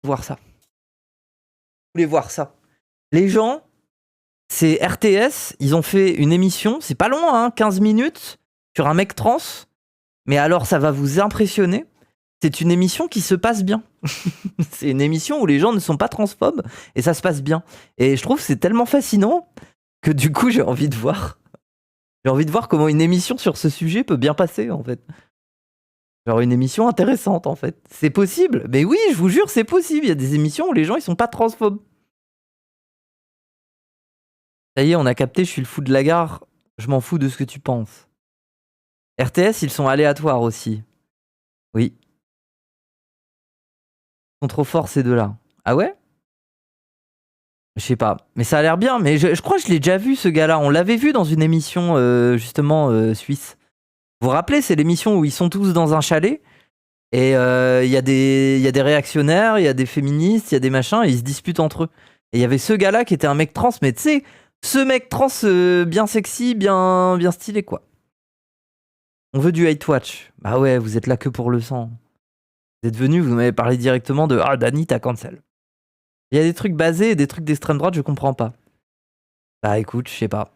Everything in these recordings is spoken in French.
voir ça. Vous voulez voir ça. Les gens, c'est RTS, ils ont fait une émission, c'est pas long, hein, 15 minutes, sur un mec trans, mais alors ça va vous impressionner. C'est une émission qui se passe bien. C'est une émission où les gens ne sont pas transphobes, et ça se passe bien. Et je trouve que c'est tellement fascinant que du coup j'ai envie de voir. J'ai envie de voir comment une émission sur ce sujet peut bien passer, en fait. Genre une émission intéressante, en fait. C'est possible. Mais oui, je vous jure, c'est possible. Il y a des émissions où les gens, ils sont pas transphobes. Ça y est, on a capté, je suis le fou de la gare. Je m'en fous de ce que tu penses. RTS, ils sont aléatoires aussi. Oui. Ils sont trop forts, ces deux-là. Ah ouais? Je sais pas. Mais ça a l'air bien. Mais je crois que je l'ai déjà vu, ce gars-là. On l'avait vu dans une émission, justement, suisse. Vous vous rappelez, c'est l'émission où ils sont tous dans un chalet. Et il y a des réactionnaires, il y a des féministes, il y a des machins, et ils se disputent entre eux. Et il y avait ce gars-là qui était un mec trans, mais tu sais, ce mec trans bien sexy, bien stylé, quoi. On veut du hate watch. Bah ouais, vous êtes là que pour le sang. Vous êtes venu, vous m'avez parlé directement de « Ah, Dany, t'as cancel ». Il y a des trucs basés et des trucs d'extrême droite, je comprends pas. Bah écoute, je sais pas.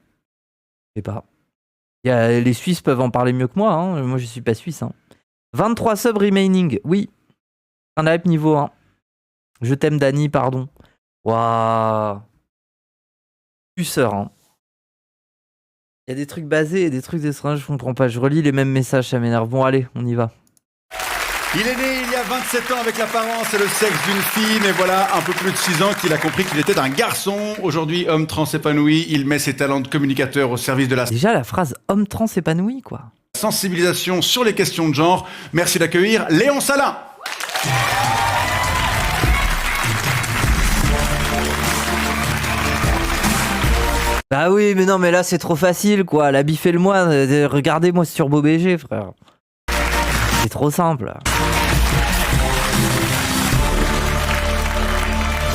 Les Suisses peuvent en parler mieux que moi, hein. Moi je suis pas suisse, hein. 23 subs remaining, oui. Un hype niveau 1. Je t'aime Dany, pardon. Waouh. Puceur, hein. Il y a des trucs basés et des trucs d'extrême, je comprends pas. Je relis les mêmes messages, ça m'énerve. Bon, allez, on y va. Il est né il y a 27 ans avec l'apparence et le sexe d'une fille, mais voilà un peu plus de 6 ans qu'il a compris qu'il était un garçon. Aujourd'hui, homme trans épanoui, il met ses talents de communicateur au service de la Déjà, la phrase homme trans épanoui, quoi. sensibilisation sur les questions de genre. Merci d'accueillir Léon Salin. Bah oui, mais non, mais là, c'est trop facile, quoi. La bif et le moi, regardez-moi ce Turbo BG, frère. C'est trop simple.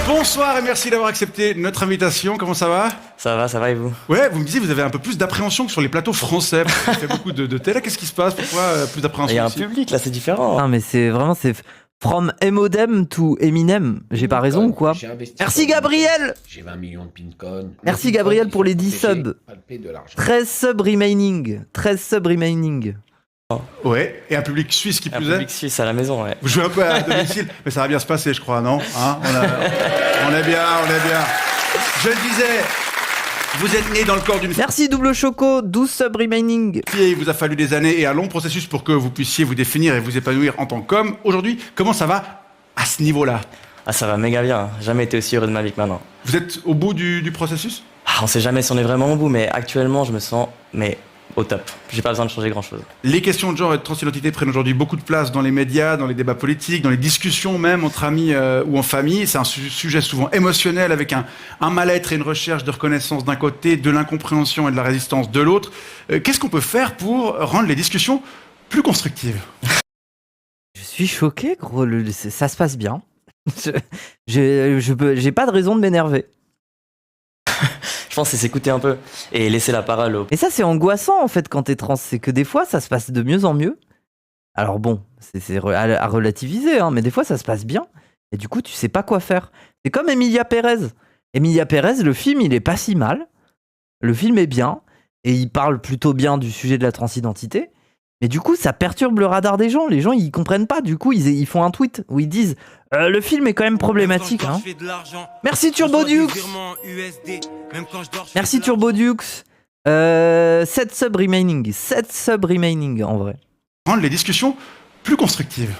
Bonsoir et merci d'avoir accepté notre invitation. Comment ça va ? Ça va et vous ? Ouais, vous me disiez, vous avez un peu plus d'appréhension que sur les plateaux français. Parce que vous faites beaucoup de télé. Qu'est-ce qui se passe ? Pourquoi plus d'appréhension ? Il y a un ici public là, c'est différent. Non, mais c'est vraiment, c'est from Emodem to Eminem. J'ai pas raison ou quoi ? Merci Gabriel. J'ai 20 millions de Pincon. Merci Gabriel pour les 10 subs. 13 subs remaining. 13 subs remaining. Ouais, et un public suisse qui Un plus est. public suisse à la maison, ouais. Vous jouez un peu à domicile, mais ça va bien se passer, je crois, non hein on est bien. Je le disais, vous êtes né dans le corps d'une fille. Merci Double Choco, 12 subs remaining. Il vous a fallu des années et un long processus pour que vous puissiez vous définir et vous épanouir en tant qu'homme. Aujourd'hui, comment ça va à ce niveau-là ? Ah, ça va méga bien. Jamais été aussi heureux de ma vie que maintenant. Vous êtes au bout du processus ? On sait jamais si on est vraiment au bout, mais actuellement, je me sens au top. J'ai pas besoin de changer grand-chose. Les questions de genre et de transidentité prennent aujourd'hui beaucoup de place dans les médias, dans les débats politiques, dans les discussions même entre amis ou en famille. C'est un sujet souvent émotionnel avec un mal-être et une recherche de reconnaissance d'un côté, de l'incompréhension et de la résistance de l'autre. Qu'est-ce qu'on peut faire pour rendre les discussions plus constructives ? Je suis choqué, gros. Ça se passe bien. J'ai pas de raison de m'énerver. Je pense que c'est s'écouter un peu et laisser la parole aux... Et ça, c'est angoissant, en fait, quand t'es trans. C'est que des fois, ça se passe de mieux en mieux. Alors bon, c'est à relativiser, hein, mais des fois, ça se passe bien. Et du coup, tu sais pas quoi faire. C'est comme Emilia Pérez. Emilia Pérez, le film, il est pas si mal. Le film est bien. Et il parle plutôt bien du sujet de la transidentité. Mais du coup, ça perturbe le radar des gens. Les gens, ils comprennent pas. Du coup, ils font un tweet où ils disent le film est quand même problématique. Hein. Merci TurboDukes. Merci TurboDukes. 7 subs remaining. 7 subs remaining, en vrai. Rendre les discussions plus constructives.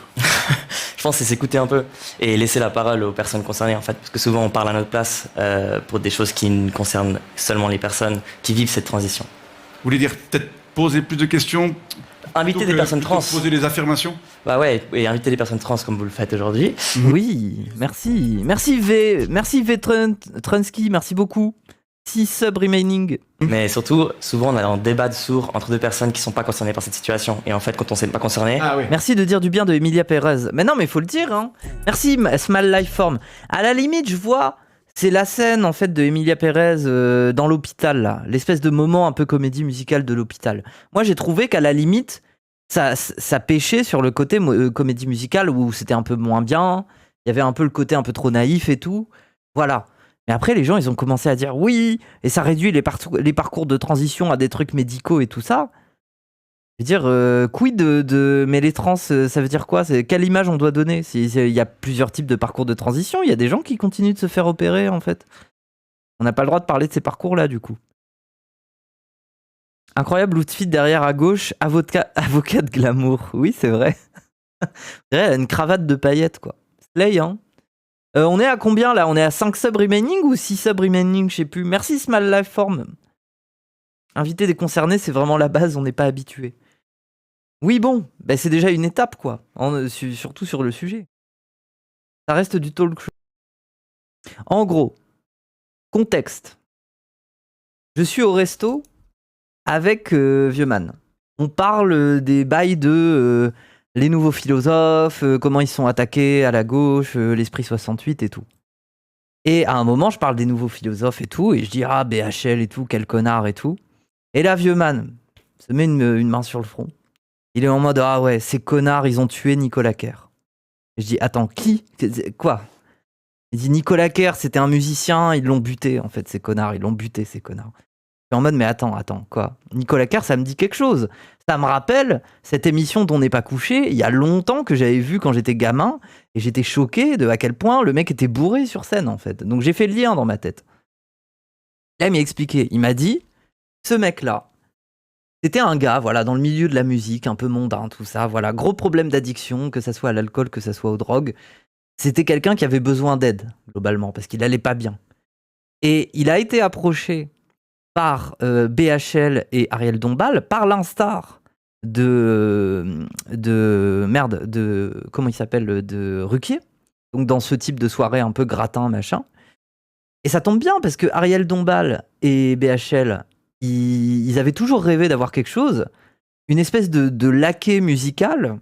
Je pense que c'est s'écouter un peu et laisser la parole aux personnes concernées, en fait. Parce que souvent, on parle à notre place pour des choses qui ne concernent seulement les personnes qui vivent cette transition. Vous voulez dire peut-être poser plus de questions ? Inviter des personnes trans. Poser des affirmations ? Bah ouais, et inviter des personnes trans comme vous le faites aujourd'hui. Oui, merci. Merci V Trunsky, merci beaucoup. 6 subs remaining. Mais surtout, souvent, on a un débat de sourds entre deux personnes qui sont pas concernées par cette situation. Et en fait, quand on s'est pas concerné... Ah oui. Merci de dire du bien de Emilia Pérez. Mais non, mais faut le dire, hein. Merci, Small Lifeform. À la limite, je vois... C'est la scène, en fait, de Emilia Pérez dans l'hôpital, là. L'espèce de moment un peu comédie musicale de l'hôpital. Moi, j'ai trouvé qu'à la limite, ça pêchait sur le côté comédie musicale où c'était un peu moins bien. Il y avait un peu le côté un peu trop naïf et tout. Voilà. Mais après, les gens, ils ont commencé à dire oui, et ça réduit les parcours de transition à des trucs médicaux et tout ça. Je veux dire, quid mais les trans, ça veut dire quoi? Quelle image on doit donner? Il y a plusieurs types de parcours de transition. Il y a des gens qui continuent de se faire opérer, en fait. On n'a pas le droit de parler de ces parcours-là, du coup. Incroyable outfit derrière à gauche, avocat de glamour. Oui, c'est vrai. Elle a une cravate de paillettes, quoi. Slay, hein. On est à combien, là? On est à 5 subs remaining ou 6 subs remaining? Je sais plus. Merci, Small Lifeform. Inviter des concernés, c'est vraiment la base, on n'est pas habitué. Oui, bon, bah, c'est déjà une étape, quoi. Surtout sur le sujet. Ça reste du talk show. En gros, contexte. Je suis au resto avec Vieux Man. On parle des bails de les nouveaux philosophes, comment ils sont attaqués à la gauche, l'esprit 68 et tout. Et à un moment, je parle des nouveaux philosophes et tout, et je dis ah BHL et tout, quel connard et tout. Et là, Vieux Man se met une main sur le front. Il est en mode ah ouais, ces connards, ils ont tué Nicolas Kerr. Et je dis attends, qui? Quoi? Il dit Nicolas Kerr, c'était un musicien, ils l'ont buté en fait, ces connards, ils l'ont buté ces connards. Je suis en mode mais attends, quoi? Nicolas Kerr, ça me dit quelque chose. Ça me rappelle cette émission dont on n'est pas couché, il y a longtemps que j'avais vu quand j'étais gamin, et j'étais choqué de à quel point le mec était bourré sur scène en fait. Donc j'ai fait le lien dans ma tête. Là, il m'a expliqué, il m'a dit, ce mec-là, c'était un gars, voilà, dans le milieu de la musique, un peu mondain, tout ça, voilà, gros problème d'addiction, que ça soit à l'alcool, que ça soit aux drogues. C'était quelqu'un qui avait besoin d'aide, globalement, parce qu'il allait pas bien. Et il a été approché par BHL et Ariel Dombal, par l'instar comment il s'appelle, de Ruquier, donc dans ce type de soirée un peu gratin, machin. Et ça tombe bien, parce que Ariel Dombal et BHL, ils avaient toujours rêvé d'avoir quelque chose, une espèce de laquais musical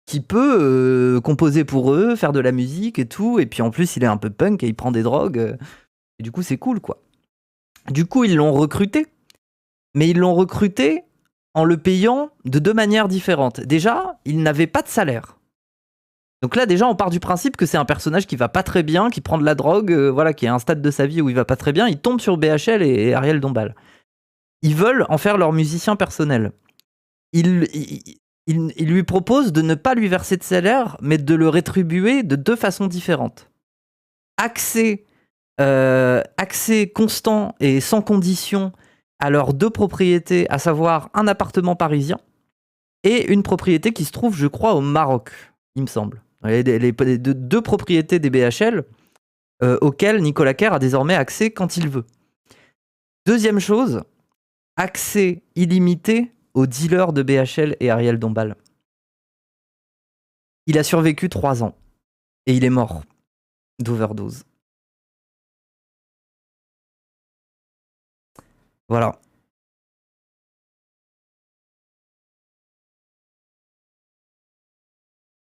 qui peut composer pour eux, faire de la musique et tout, et puis en plus il est un peu punk et il prend des drogues, et du coup c'est cool quoi. Du coup ils l'ont recruté, mais ils l'ont recruté en le payant de 2 manières différentes. Déjà, il n'avait pas de salaire. Donc là déjà on part du principe que c'est un personnage qui va pas très bien, qui prend de la drogue, voilà, qui est à un stade de sa vie où il va pas très bien, il tombe sur BHL et Ariel Dombal. Ils veulent en faire leur musicien personnel. Il lui propose de ne pas lui verser de salaire, mais de le rétribuer de 2 façons différentes. Accès constant et sans condition à leurs 2 propriétés, à savoir un appartement parisien et une propriété qui se trouve, je crois, au Maroc, il me semble. Les 2 propriétés des BHL auxquelles Nicolas Kerr a désormais accès quand il veut. Deuxième chose, accès illimité aux dealers de BHL et Ariel Dombal. Il a survécu 3 ans et il est mort d'overdose. Voilà.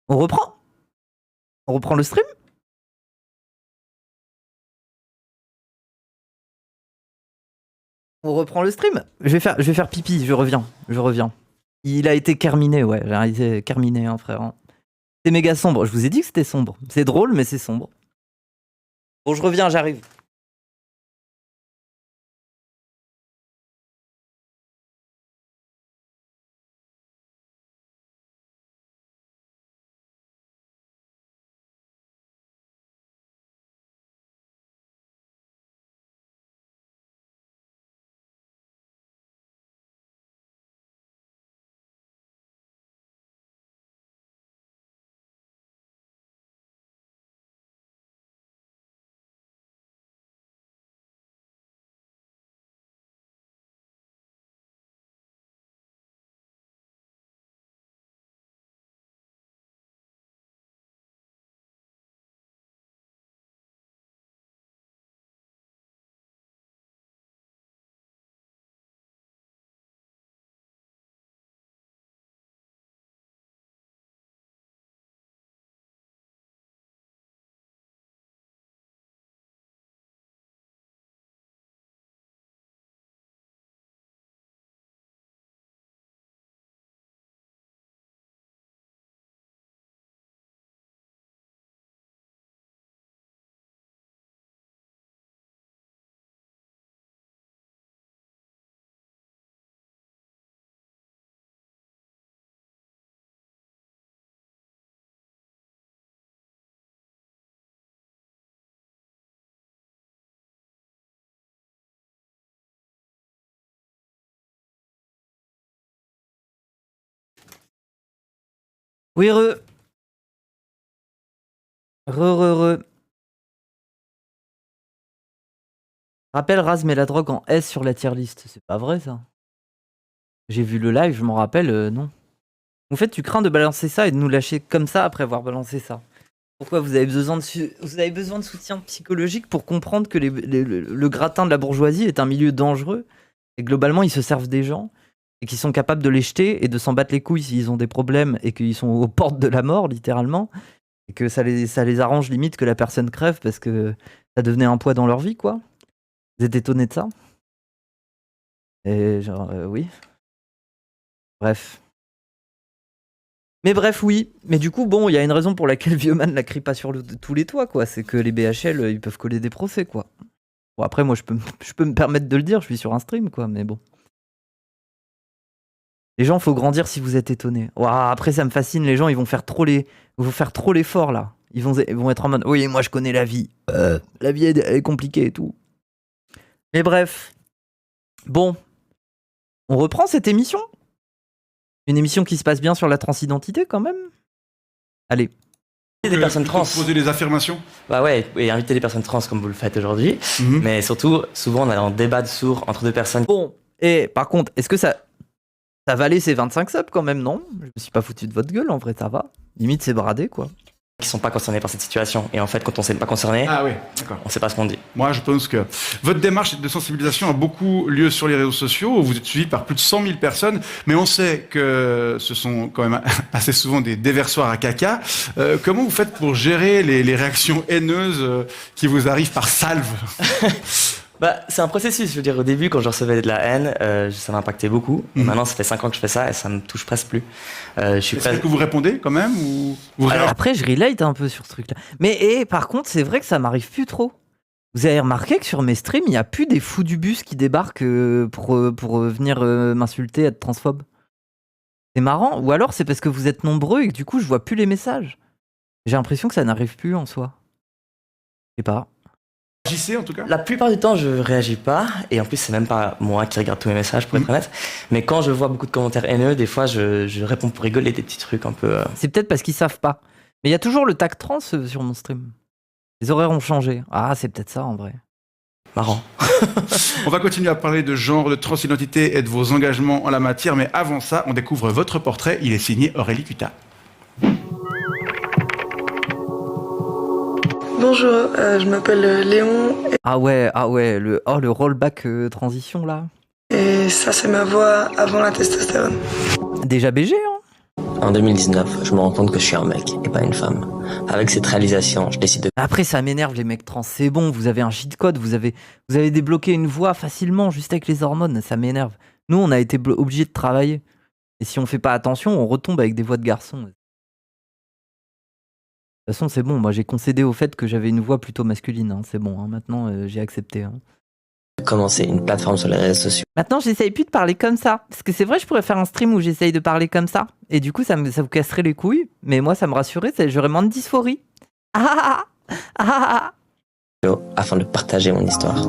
On reprend? On reprend le stream? On reprend le stream? Je vais faire pipi, je reviens. Il a été terminé, ouais. Il a été terminé, hein, frère. Hein. C'est méga sombre. Je vous ai dit que c'était sombre. C'est drôle, mais c'est sombre. Bon, je reviens, j'arrive. Oui, re. Rappelle, Raz met la drogue en S sur la tier list. C'est pas vrai, ça. J'ai vu le live, je m'en rappelle, non. En fait, tu crains de balancer ça et de nous lâcher comme ça après avoir balancé ça. Pourquoi vous avez besoin de soutien psychologique pour comprendre que le gratin de la bourgeoisie est un milieu dangereux et globalement, ils se servent des gens et qu'ils sont capables de les jeter et de s'en battre les couilles s'ils ont des problèmes et qu'ils sont aux portes de la mort, littéralement, et que ça les arrange limite que la personne crève parce que ça devenait un poids dans leur vie, quoi. Vous êtes étonné de ça? Et genre, oui. Bref. Mais bref, oui. Mais du coup, bon, il y a une raison pour laquelle Vieuxman la crie pas sur tous les toits, quoi. C'est que les BHL, ils peuvent coller des procès, quoi. Bon, après, moi, je peux me permettre de le dire, je suis sur un stream, quoi, mais bon. Les gens, faut grandir si vous êtes étonnés. Ouah, après, ça me fascine, les gens, ils vont faire trop l'effort, là. Ils vont être en mode, oui, moi, je connais la vie. La vie, elle est compliquée et tout. Mais bref. Bon. On reprend cette émission? Une émission qui se passe bien sur la transidentité, quand même? Allez. Des personnes trans. Poser des affirmations. Bah ouais, et inviter des personnes trans comme vous le faites aujourd'hui. Mais surtout, souvent, on a un débat de sourds entre deux personnes. Bon, et par contre, est-ce que ça valait ces 25 subs quand même, non? Je me suis pas foutu de votre gueule, en vrai, ça va. Limite, c'est bradé, quoi. Qui sont pas concernés par cette situation. Et en fait, quand on s'est pas concerné, on sait pas ce qu'on dit. Moi, je pense que votre démarche de sensibilisation a beaucoup lieu sur les réseaux sociaux. Vous êtes suivi par plus de 100 000 personnes, mais on sait que ce sont quand même assez souvent des déversoirs à caca. Comment vous faites pour gérer les réactions haineuses qui vous arrivent par salve? Bah, c'est un processus. Je veux dire, au début, quand je recevais de la haine, ça m'impactait beaucoup. Et maintenant, ça fait 5 ans que je fais ça et ça me touche presque plus. Est-ce que vous répondez quand même ou Alors après, je relate un peu sur ce truc-là. Mais par contre, c'est vrai que ça m'arrive plus trop. Vous avez remarqué que sur mes streams, il n'y a plus des fous du bus qui débarquent pour venir m'insulter, être transphobe. C'est marrant. Ou alors, c'est parce que vous êtes nombreux et que du coup, je vois plus les messages. J'ai l'impression que ça n'arrive plus en soi. Je sais pas. JC en tout cas? La plupart du temps, je réagis pas. Et en plus, c'est même pas moi qui regarde tous mes messages, pour être honnête. Mais quand je vois beaucoup de commentaires haineux, des fois, je réponds pour rigoler des petits trucs un peu... C'est peut-être parce qu'ils savent pas. Mais il y a toujours le tag trans sur mon stream. Les horaires ont changé. Ah, c'est peut-être ça en vrai. Marrant. On va continuer à parler de genre, de transidentité et de vos engagements en la matière. Mais avant ça, on découvre votre portrait. Il est signé Aurélie Cuta. Bonjour, je m'appelle Léon Ah ouais, le rollback transition là. et ça c'est ma voix avant la testostérone. Déjà BG, hein. En 2019, je me rends compte que je suis un mec et pas une femme. Avec cette réalisation, je décide de... Après, ça m'énerve les mecs trans, c'est bon, vous avez un cheat code, vous avez débloqué une voix facilement juste avec les hormones, ça m'énerve. Nous, on a été obligés de travailler. Et si on fait pas attention, on retombe avec des voix de garçons. De toute façon, c'est bon, moi j'ai concédé au fait que j'avais une voix plutôt masculine, hein. C'est bon, hein. Maintenant j'ai accepté. Hein. commencer une plateforme sur les réseaux sociaux. Maintenant, j'essaye plus de parler comme ça. Parce que c'est vrai, je pourrais faire un stream où j'essaye de parler comme ça. Et du coup, ça vous casserait les couilles. Mais moi, ça me rassurait, j'aurais moins de dysphorie. Afin de partager mon histoire.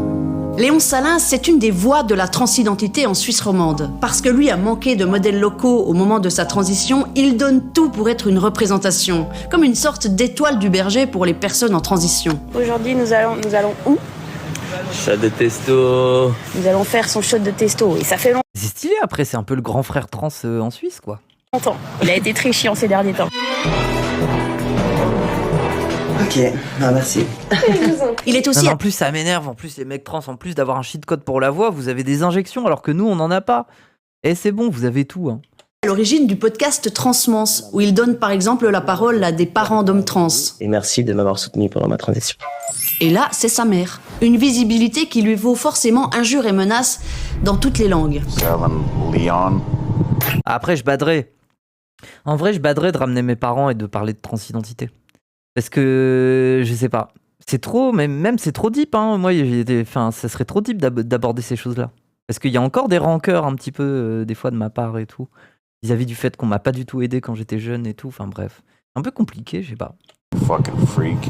Léon Salin, c'est une des voix de la transidentité en Suisse romande. Parce que lui a manqué de modèles locaux au moment de sa transition, il donne tout pour être une représentation, comme une sorte d'étoile du berger pour les personnes en transition. Aujourd'hui, nous allons où? Shot de testo. Nous allons faire son shot de testo, et ça fait C'est stylé, après, c'est un peu le grand frère trans en Suisse, quoi. longtemps. Il a été très chiant ces derniers temps. Ok, merci. Il est aussi Non, mais en plus, ça m'énerve. En plus, les mecs trans, en plus d'avoir un cheat code pour la voix, vous avez des injections alors que nous, on n'en a pas. Et c'est bon, vous avez tout. Hein. à l'origine du podcast Transmance, où il donne par exemple la parole à des parents d'hommes trans. Et merci de m'avoir soutenu pendant ma transition. Et là, c'est sa mère. Une visibilité qui lui vaut forcément injures et menaces dans toutes les langues. Après, je baderais. En vrai, je baderais de ramener mes parents et de parler de transidentité. Parce que, je sais pas. C'est trop, même c'est trop deep. Hein. Moi, ça serait trop deep d'aborder ces choses-là. Parce qu'il y a encore des rancœurs un petit peu, des fois, de ma part et tout. Vis-à-vis du fait qu'on m'a pas du tout aidé quand j'étais jeune et tout. Enfin, bref. Un peu compliqué, je sais pas.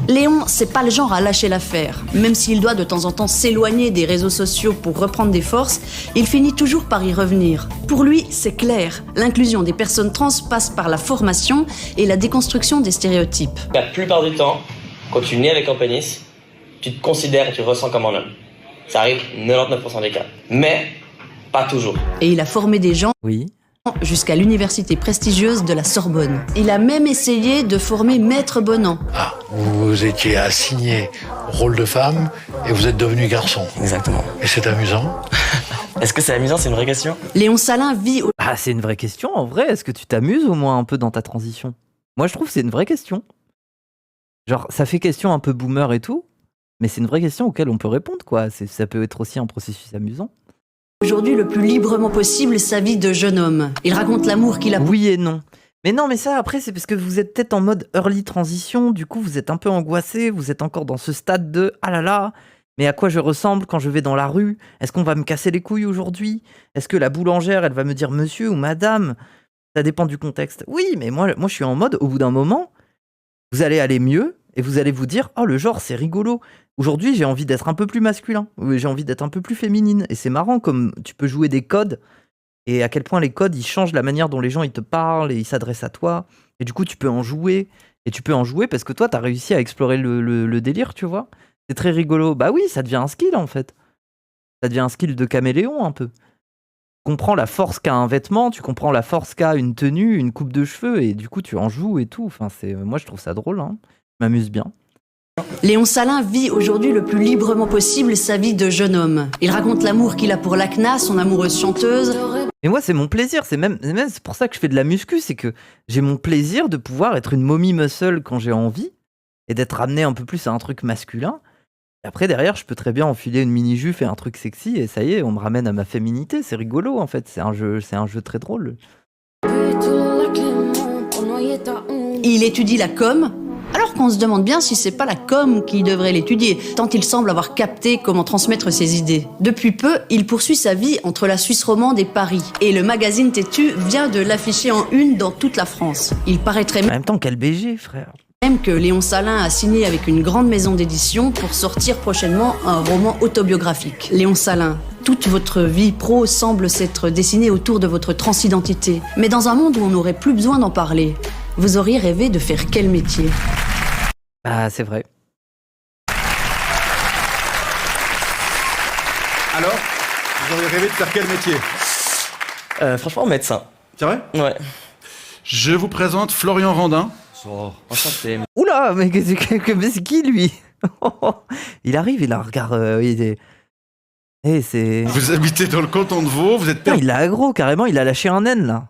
Léon, c'est pas le genre à lâcher l'affaire. Même s'il doit de temps en temps s'éloigner des réseaux sociaux pour reprendre des forces, il finit toujours par y revenir. Pour lui, c'est clair. L'inclusion des personnes trans passe par la formation et la déconstruction des stéréotypes. La plupart du temps, quand tu nais avec un pénis, tu te considères et tu ressens comme un homme. Ça arrive 99% des cas. Mais pas toujours. Et il a formé des gens Oui. jusqu'à l'université prestigieuse de la Sorbonne. Il a même essayé de former Maître Bonan. Ah, vous étiez assigné au rôle de femme et vous êtes devenu garçon. Exactement. Et c'est amusant. Est-ce que c'est amusant? C'est une vraie question. Léon Salin vit Ah, c'est une vraie question en vrai. Est-ce que tu t'amuses au moins un peu dans ta transition? Moi, je trouve que c'est une vraie question. Genre, ça fait question un peu boomer et tout, mais c'est une vraie question auquel on peut répondre, quoi. Ça peut être aussi un processus amusant. aujourd'hui le plus librement possible sa vie de jeune homme. Il raconte l'amour qu'il a pour Oui et non. Mais non, mais ça, après, c'est parce que vous êtes peut-être en mode early transition, du coup, vous êtes un peu angoissé, vous êtes encore dans ce stade de « Ah là là, mais à quoi je ressemble quand je vais dans la rue? Est-ce qu'on va me casser les couilles aujourd'hui? Est-ce que la boulangère, elle va me dire monsieur ou madame ?» Ça dépend du contexte. Oui, mais moi, je suis en mode, au bout d'un moment, vous allez aller mieux et vous allez vous dire « Oh, le genre, c'est rigolo. Aujourd'hui, j'ai envie d'être un peu plus masculin. J'ai envie d'être un peu plus féminine. » Et c'est marrant comme tu peux jouer des codes et à quel point les codes, ils changent la manière dont les gens, ils te parlent et ils s'adressent à toi. Et du coup, tu peux en jouer. Et tu peux en jouer parce que toi, t'as réussi à explorer le délire, tu vois. C'est très rigolo. Bah oui, ça devient un skill, en fait. Ça devient un skill de caméléon, un peu. Tu comprends la force qu'a un vêtement, tu comprends la force qu'a une tenue, une coupe de cheveux, et du coup, tu en joues et tout. Enfin, moi, je trouve ça drôle, hein. Je m'amuse bien. Léon Salin vit aujourd'hui le plus librement possible sa vie de jeune homme. Il raconte l'amour qu'il a pour l'ACNA, son amoureuse chanteuse. Et moi, c'est mon plaisir. C'est même c'est pour ça que je fais de la muscu. C'est que j'ai mon plaisir de pouvoir être une mommy muscle quand j'ai envie et d'être ramené un peu plus à un truc masculin. Et après, derrière, je peux très bien enfiler une mini-jupe et un truc sexy. Et ça y est, on me ramène à ma féminité. C'est rigolo, en fait. C'est un jeu très drôle. Il étudie la com, alors qu'on se demande bien si c'est pas la com qui devrait l'étudier, tant il semble avoir capté comment transmettre ses idées. Depuis peu, il poursuit sa vie entre la Suisse romande et Paris. Et le magazine Têtu vient de l'afficher en une dans toute la France. Il paraîtrait En même temps, quel BG, frère. même que Léon Salin a signé avec une grande maison d'édition pour sortir prochainement un roman autobiographique. Léon Salin, toute votre vie pro semble s'être dessinée autour de votre transidentité. Mais dans un monde où on n'aurait plus besoin d'en parler, vous auriez rêvé de faire quel métier ? Ah, c'est vrai. Alors, vous auriez rêvé de faire quel métier? Franchement, médecin. C'est vrai? Ouais. Je vous présente Florian Randin. Enchanté. Oula, mais c'est qui, lui? Il arrive, il a un regard... c'est... Vous habitez dans le canton de Vaud, vous êtes Putain, il l'a aggro, carrément, il a lâché un naine, là.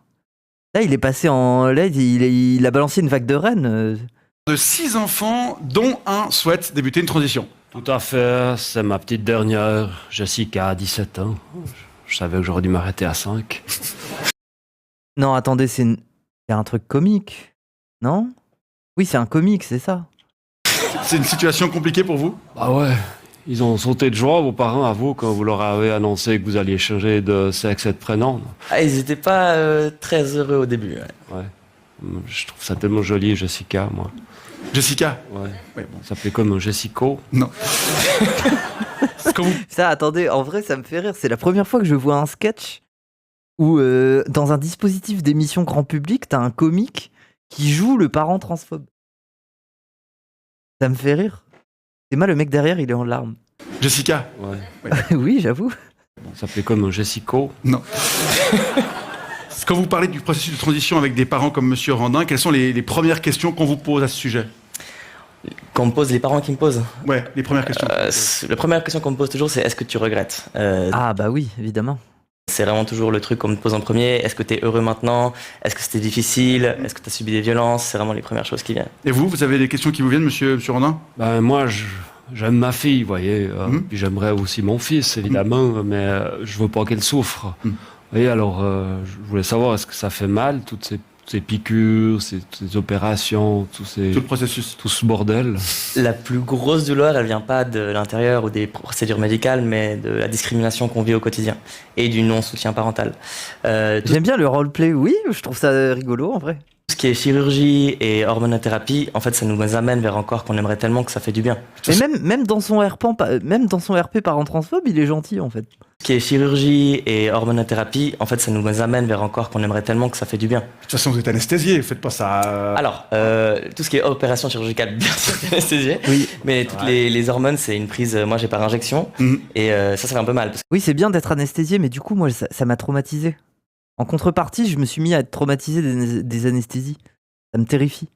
Là, il est passé en... Là, il a balancé une vague de reine. de 6 enfants, dont un souhaite débuter une transition. Tout à fait, c'est ma petite dernière, Jessica, à 17 ans. Je savais que j'aurais dû m'arrêter à 5. Non, attendez, c'est un truc comique, non? Oui, c'est un comique, c'est ça. C'est une situation compliquée pour vous? Bah ouais, ils ont sauté de joie, vos parents, à vous, quand vous leur avez annoncé que vous alliez changer de sexe et de prénom. Ah, ils étaient pas très heureux au début. Ouais, je trouve ça tellement joli, Jessica, moi. Jessica? Ouais, Ouais, bon. ça s'appelait comme Jessico. Non. Quand vous... Ça, attendez, en vrai, ça me fait rire. C'est la première fois que je vois un sketch où, dans un dispositif d'émission grand public, t'as un comique qui joue le parent transphobe. Ça me fait rire. Et moi, le mec derrière, il est en larmes. Jessica? Ouais, Oui, j'avoue. ça s'appelait comme Jessico. Non. Quand vous parlez du processus de transition avec des parents comme Monsieur Randin, quelles sont les premières questions qu'on vous pose à ce sujet? Qu'on me pose, les parents qui me posent. Ouais, les premières questions. La première question qu'on me pose toujours, c'est est-ce que tu regrettes? Ah bah oui, évidemment. C'est vraiment toujours le truc qu'on me pose en premier. Est-ce que tu es heureux maintenant? Est-ce que c'était difficile? Est-ce que tu as subi des violences? C'est vraiment les premières choses qui viennent. Et vous avez des questions qui vous viennent, monsieur Randin? Ben moi, j'aime ma fille, vous voyez. Puis j'aimerais aussi mon fils, évidemment, mais je veux pas qu'elle souffre. Vous voyez, alors, je voulais savoir, est-ce que ça fait mal, toutes ces piqûres, ces opérations, tout le processus, tout ce bordel? La plus grosse douleur, elle vient pas de l'intérieur ou des procédures médicales, mais de la discrimination qu'on vit au quotidien et du non-soutien parental. J'aime bien le roleplay, oui, je trouve ça rigolo en vrai. Tout ce qui est chirurgie et hormonothérapie, en fait, ça nous amène vers un corps qu'on aimerait tellement que ça fait du bien. Mais même dans son RP parent transphobe, il est gentil en fait. Tout ce qui est chirurgie et hormonothérapie, en fait, ça nous amène vers un corps qu'on aimerait tellement que ça fait du bien. De toute façon, vous êtes anesthésié, faites pas ça. Alors, tout ce qui est opération chirurgicale, bien sûr, c'est anesthésié. Oui. Mais toutes les hormones, c'est une prise, moi j'ai par injection. Et ça fait un peu mal. Parce Oui, c'est bien d'être anesthésié, mais du coup, moi, ça m'a traumatisé. En contrepartie, je me suis mis à être traumatisé des anesthésies. Ça me terrifie.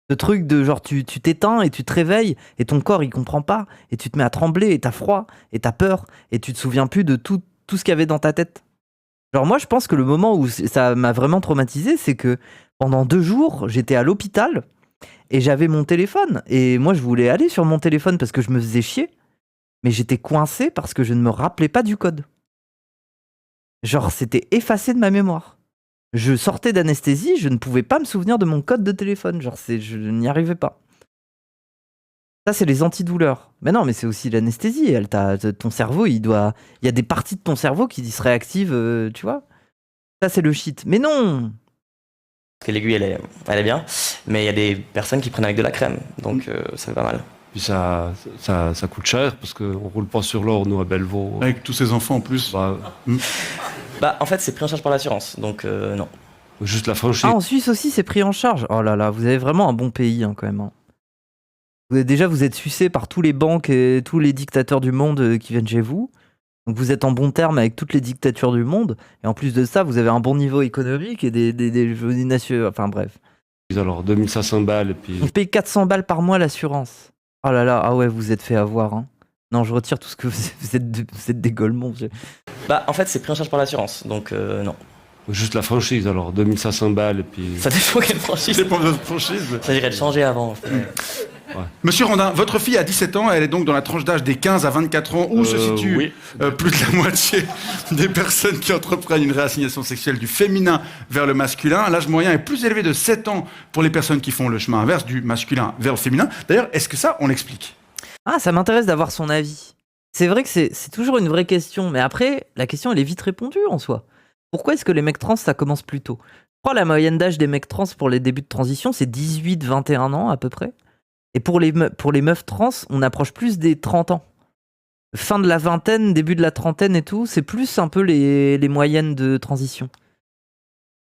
Ce truc de genre, tu t'éteins et tu te réveilles et ton corps, il comprend pas. Et tu te mets à trembler et t'as froid et t'as peur et tu te souviens plus de tout ce qu'il y avait dans ta tête. Genre, moi, je pense que le moment où ça m'a vraiment traumatisé, c'est que pendant 2 jours, j'étais à l'hôpital et j'avais mon téléphone. Et moi, je voulais aller sur mon téléphone parce que je me faisais chier. Mais j'étais coincé parce que je ne me rappelais pas du code. Genre, c'était effacé de ma mémoire. Je sortais d'anesthésie, je ne pouvais pas me souvenir de mon code de téléphone. Genre, je n'y arrivais pas. Ça, c'est les antidouleurs. Mais non, mais c'est aussi l'anesthésie. Ton cerveau, il y a des parties de ton cerveau qui se réactivent, tu vois. Ça, c'est le shit. Mais non! que l'aiguille, elle est bien. Mais il y a des personnes qui prennent avec de la crème. Donc, ça fait pas mal. Puis ça coûte cher parce qu'on roule pas sur l'or, nous, à Bellevaux. Avec tous ces enfants en plus. Bah, en fait, c'est pris en charge par l'assurance. Donc, non. Juste la franchise. Ah, en Suisse aussi, c'est pris en charge. Oh là là, vous avez vraiment un bon pays, quand même. Déjà, vous êtes sucé par tous les banques et tous les dictateurs du monde qui viennent chez vous. Donc vous êtes en bon terme avec toutes les dictatures du monde. Et en plus de ça, vous avez un bon niveau économique et des nations. Enfin bref. Alors 2500 balles et puis... Vous payez 400 balles par mois l'assurance. Oh là là, ah ouais, vous êtes fait avoir. Hein. Non, je retire tout ce que vous êtes des golemons. Bah, en fait, c'est pris en charge par l'assurance. Donc, non. Juste la franchise, alors 2500 balles et puis... Ça dépend quelle franchise. Ça dépend de votre franchise. Ça dirait de changer avant. En fait. Ouais. Monsieur Randin, votre fille a 17 ans, elle est donc dans la tranche d'âge des 15 à 24 ans, où se situe plus de la moitié des personnes qui entreprennent une réassignation sexuelle du féminin vers le masculin. L'âge moyen est plus élevé de 7 ans pour les personnes qui font le chemin inverse, du masculin vers le féminin. D'ailleurs, est-ce que ça, on l'explique? Ah, ça m'intéresse d'avoir son avis. C'est vrai que c'est toujours une vraie question, mais après, la question, elle est vite répondue en soi. Pourquoi est-ce que les mecs trans, ça commence plus tôt? Je crois que la moyenne d'âge des mecs trans pour les débuts de transition, c'est 18-21 ans à peu près. Et pour les meufs trans, on approche plus des 30 ans. Fin de la vingtaine, début de la trentaine et tout, c'est plus un peu les moyennes de transition.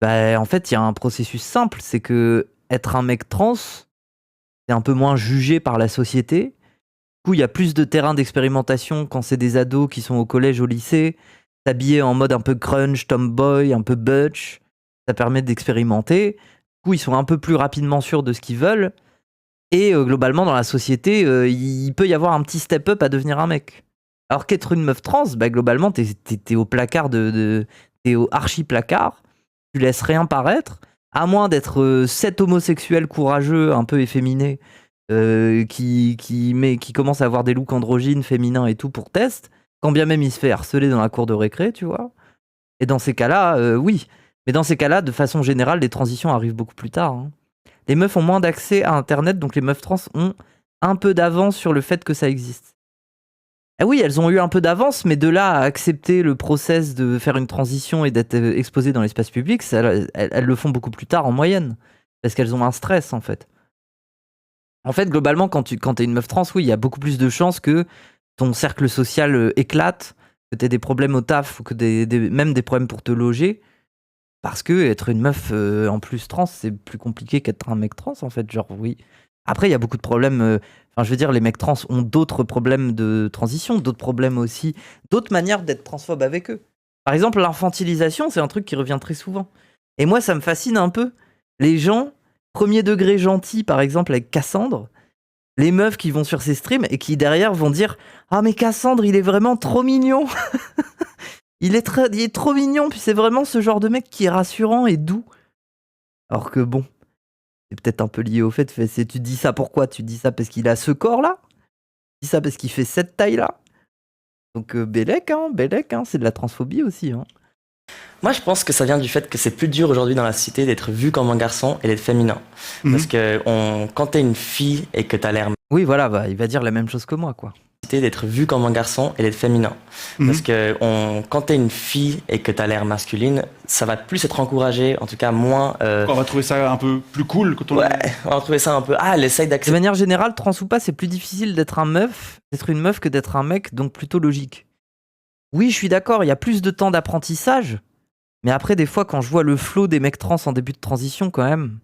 Bah, en fait, il y a un processus simple, c'est que être un mec trans, c'est un peu moins jugé par la société. Du coup, il y a plus de terrain d'expérimentation quand c'est des ados qui sont au collège, au lycée, s'habiller en mode un peu grunge, tomboy, un peu butch. Ça permet d'expérimenter. Du coup, ils sont un peu plus rapidement sûrs de ce qu'ils veulent. Et globalement, dans la société, il peut y avoir un petit step-up à devenir un mec. Alors qu'être une meuf trans, bah, globalement, t'es au placard t'es au archi-placard. Tu laisses rien paraître. À moins d'être cet homosexuel courageux, un peu efféminé, qui commence à avoir des looks androgynes, féminins et tout pour test. Quand bien même il se fait harceler dans la cour de récré, tu vois. Et dans ces cas-là, oui. Mais dans ces cas-là, de façon générale, les transitions arrivent beaucoup plus tard. Hein. Les meufs ont moins d'accès à Internet, donc les meufs trans ont un peu d'avance sur le fait que ça existe. Ah oui, elles ont eu un peu d'avance, mais de là à accepter le process de faire une transition et d'être exposées dans l'espace public, elles le font beaucoup plus tard en moyenne. Parce qu'elles ont un stress, en fait. En fait, globalement, quand t'es une meuf trans, oui, il y a beaucoup plus de chances que ton cercle social éclate, que t'aies des problèmes au taf, ou que même des problèmes pour te loger. Parce que être une meuf en plus trans, c'est plus compliqué qu'être un mec trans, en fait. Genre, oui. Après, il y a beaucoup de problèmes. Enfin, je veux dire, les mecs trans ont d'autres problèmes de transition, d'autres problèmes aussi, d'autres manières d'être transphobe avec eux. Par exemple, l'infantilisation, c'est un truc qui revient très souvent. Et moi, ça me fascine un peu. Les gens, premier degré gentils, par exemple, avec Cassandre, les meufs qui vont sur ces streams et qui, derrière, vont dire « Ah, mais Cassandre, il est vraiment trop mignon !» Il est trop mignon, puis c'est vraiment ce genre de mec qui est rassurant et doux. Alors que bon, c'est peut-être un peu lié au fait, tu dis ça pourquoi? Tu dis ça parce qu'il a ce corps-là? Tu dis ça parce qu'il fait cette taille-là? Donc Bélec, c'est de la transphobie aussi. Hein. Moi, je pense que ça vient du fait que c'est plus dur aujourd'hui dans la société d'être vu comme un garçon et d'être féminin. Parce que quand t'es une fille et que t'as l'air... Oui, voilà, il va dire la même chose que moi, quoi. identité, d'être vu comme un garçon et d'être féminin. Parce que quand t'es une fille et que t'as l'air masculine, ça va plus être encouragé, en tout cas moins... On va trouver ça un peu plus cool quand on... Ouais, on va trouver ça un peu... Ah, elle essaye De d'accepter... manière générale, trans ou pas, c'est plus difficile d'être une meuf que d'être un mec, donc plutôt logique. Oui, je suis d'accord, il y a plus de temps d'apprentissage, mais après, des fois, quand je vois le flow des mecs trans en début de transition, quand même...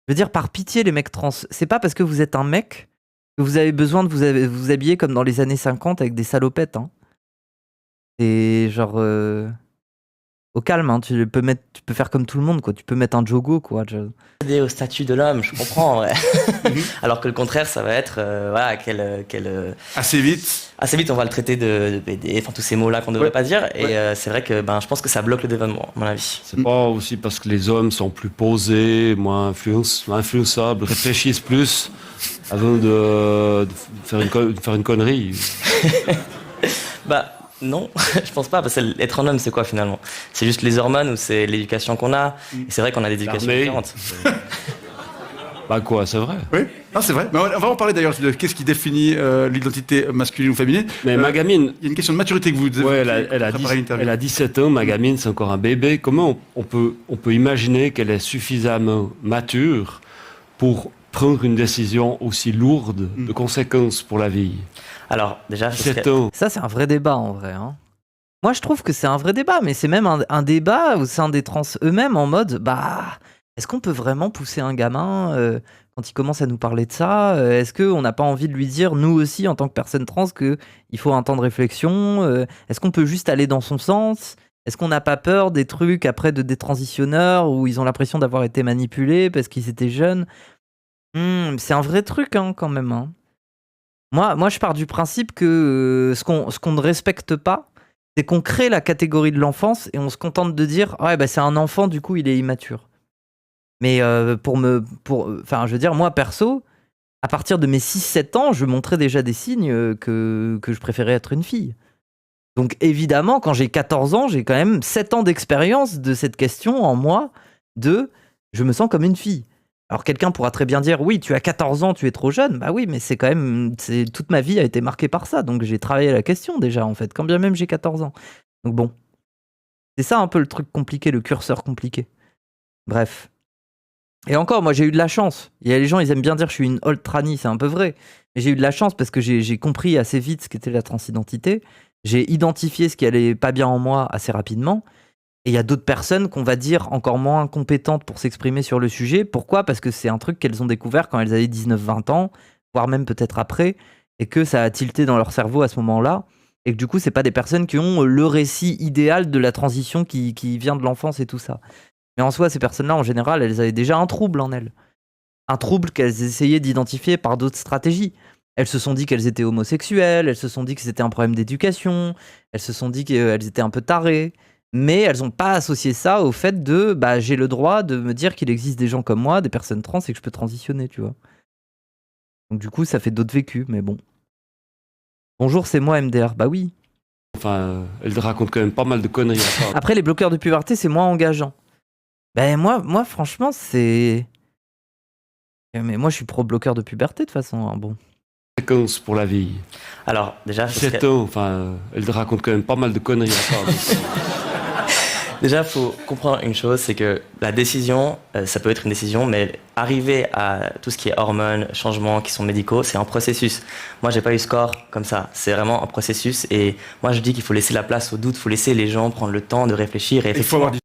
Je veux dire, par pitié, les mecs trans, c'est pas parce que vous êtes un mec que vous avez besoin de vous habiller comme dans les années 50 avec des salopettes. Hein. C'est genre... Au calme, hein. Tu peux faire comme tout le monde, quoi. Tu peux mettre un jogo, quoi. au statut de l'homme, je comprends. Ouais. Alors que le contraire, ça va être... voilà, Assez vite, on va le traiter de BD, enfin tous ces mots-là qu'on ne devrait pas dire. Et c'est vrai que je pense que ça bloque le développement, à mon avis. C'est pas aussi parce que les hommes sont plus posés, moins influençables, réfléchissent plus avant de faire une connerie. Non, je pense pas, parce que être un homme, c'est quoi finalement? C'est juste les hormones ou c'est l'éducation qu'on a? Et c'est vrai qu'on a des éducations différentes. Quoi, c'est vrai. oui. Non, c'est vrai. Mais on va en parler d'ailleurs de qu'est-ce qui définit l'identité masculine ou féminine. Mais ma gamine... Il y a une question de maturité que vous devez elle a 17 ans, ma gamine, c'est encore un bébé. Comment on peut imaginer qu'elle est suffisamment mature pour prendre une décision aussi lourde de conséquences pour la vie? Alors, déjà, 17 ans. Ça, c'est un vrai débat, en vrai. Hein. Moi, je trouve que c'est un vrai débat, mais c'est même un débat au sein des trans eux-mêmes en mode, est-ce qu'on peut vraiment pousser un gamin quand il commence à nous parler de ça? Est-ce qu'on n'a pas envie de lui dire, nous aussi, en tant que personne trans, qu'il faut un temps de réflexion? Est-ce qu'on peut juste aller dans son sens? Est-ce qu'on n'a pas peur des trucs après de détransitionneurs où ils ont l'impression d'avoir été manipulés parce qu'ils étaient jeunes? C'est un vrai truc, hein, quand même. Hein. Moi, je pars du principe que ce qu'on ne respecte pas, c'est qu'on crée la catégorie de l'enfance et on se contente de dire c'est un enfant, du coup, il est immature. Mais je veux dire, moi, perso, à partir de mes 6-7 ans, je montrais déjà des signes que je préférais être une fille. Donc, évidemment, quand j'ai 14 ans, j'ai quand même 7 ans d'expérience de cette question en moi de « je me sens comme une fille ». Alors quelqu'un pourra très bien dire oui, tu as 14 ans, tu es trop jeune. Bah oui, mais c'est quand même toute ma vie a été marquée par ça, donc j'ai travaillé la question déjà en fait, quand bien même j'ai 14 ans. Donc bon, c'est ça un peu le truc compliqué, le curseur compliqué. Bref. Et encore, moi j'ai eu de la chance. Il y a les gens, ils aiment bien dire que je suis une old tranny, c'est un peu vrai. Mais j'ai eu de la chance parce que j'ai compris assez vite ce qu'était la transidentité. J'ai identifié ce qui allait pas bien en moi assez rapidement. Et il y a d'autres personnes qu'on va dire encore moins compétentes pour s'exprimer sur le sujet. Pourquoi? Parce que c'est un truc qu'elles ont découvert quand elles avaient 19-20 ans, voire même peut-être après, et que ça a tilté dans leur cerveau à ce moment-là. Et que du coup, c'est pas des personnes qui ont le récit idéal de la transition qui vient de l'enfance et tout ça. Mais en soi, ces personnes-là, en général, elles avaient déjà un trouble en elles. Un trouble qu'elles essayaient d'identifier par d'autres stratégies. Elles se sont dit qu'elles étaient homosexuelles, elles se sont dit que c'était un problème d'éducation, elles se sont dit qu'elles étaient un peu tarées. Mais elles n'ont pas associé ça au fait de j'ai le droit de me dire qu'il existe des gens comme moi, des personnes trans, et que je peux transitionner, tu vois. Donc du coup, ça fait d'autres vécus, mais bon. Bonjour, c'est moi MDR. Bah oui. Enfin, elle raconte quand même pas mal de conneries. Après, les bloqueurs de puberté, c'est moins engageant. Ben moi franchement, c'est... Mais moi, je suis pro-bloqueur de puberté, de toute façon. Hein, bon. Conséquences pour la vie. Alors, déjà... 17 ans, elle raconte quand même pas mal de conneries. Déjà, il faut comprendre une chose, c'est que la décision, ça peut être une décision, mais arriver à tout ce qui est hormones, changements qui sont médicaux, c'est un processus. Moi, j'ai pas eu score comme ça. C'est vraiment un processus. Et moi, je dis qu'il faut laisser la place au doute, il faut laisser les gens prendre le temps de réfléchir. Et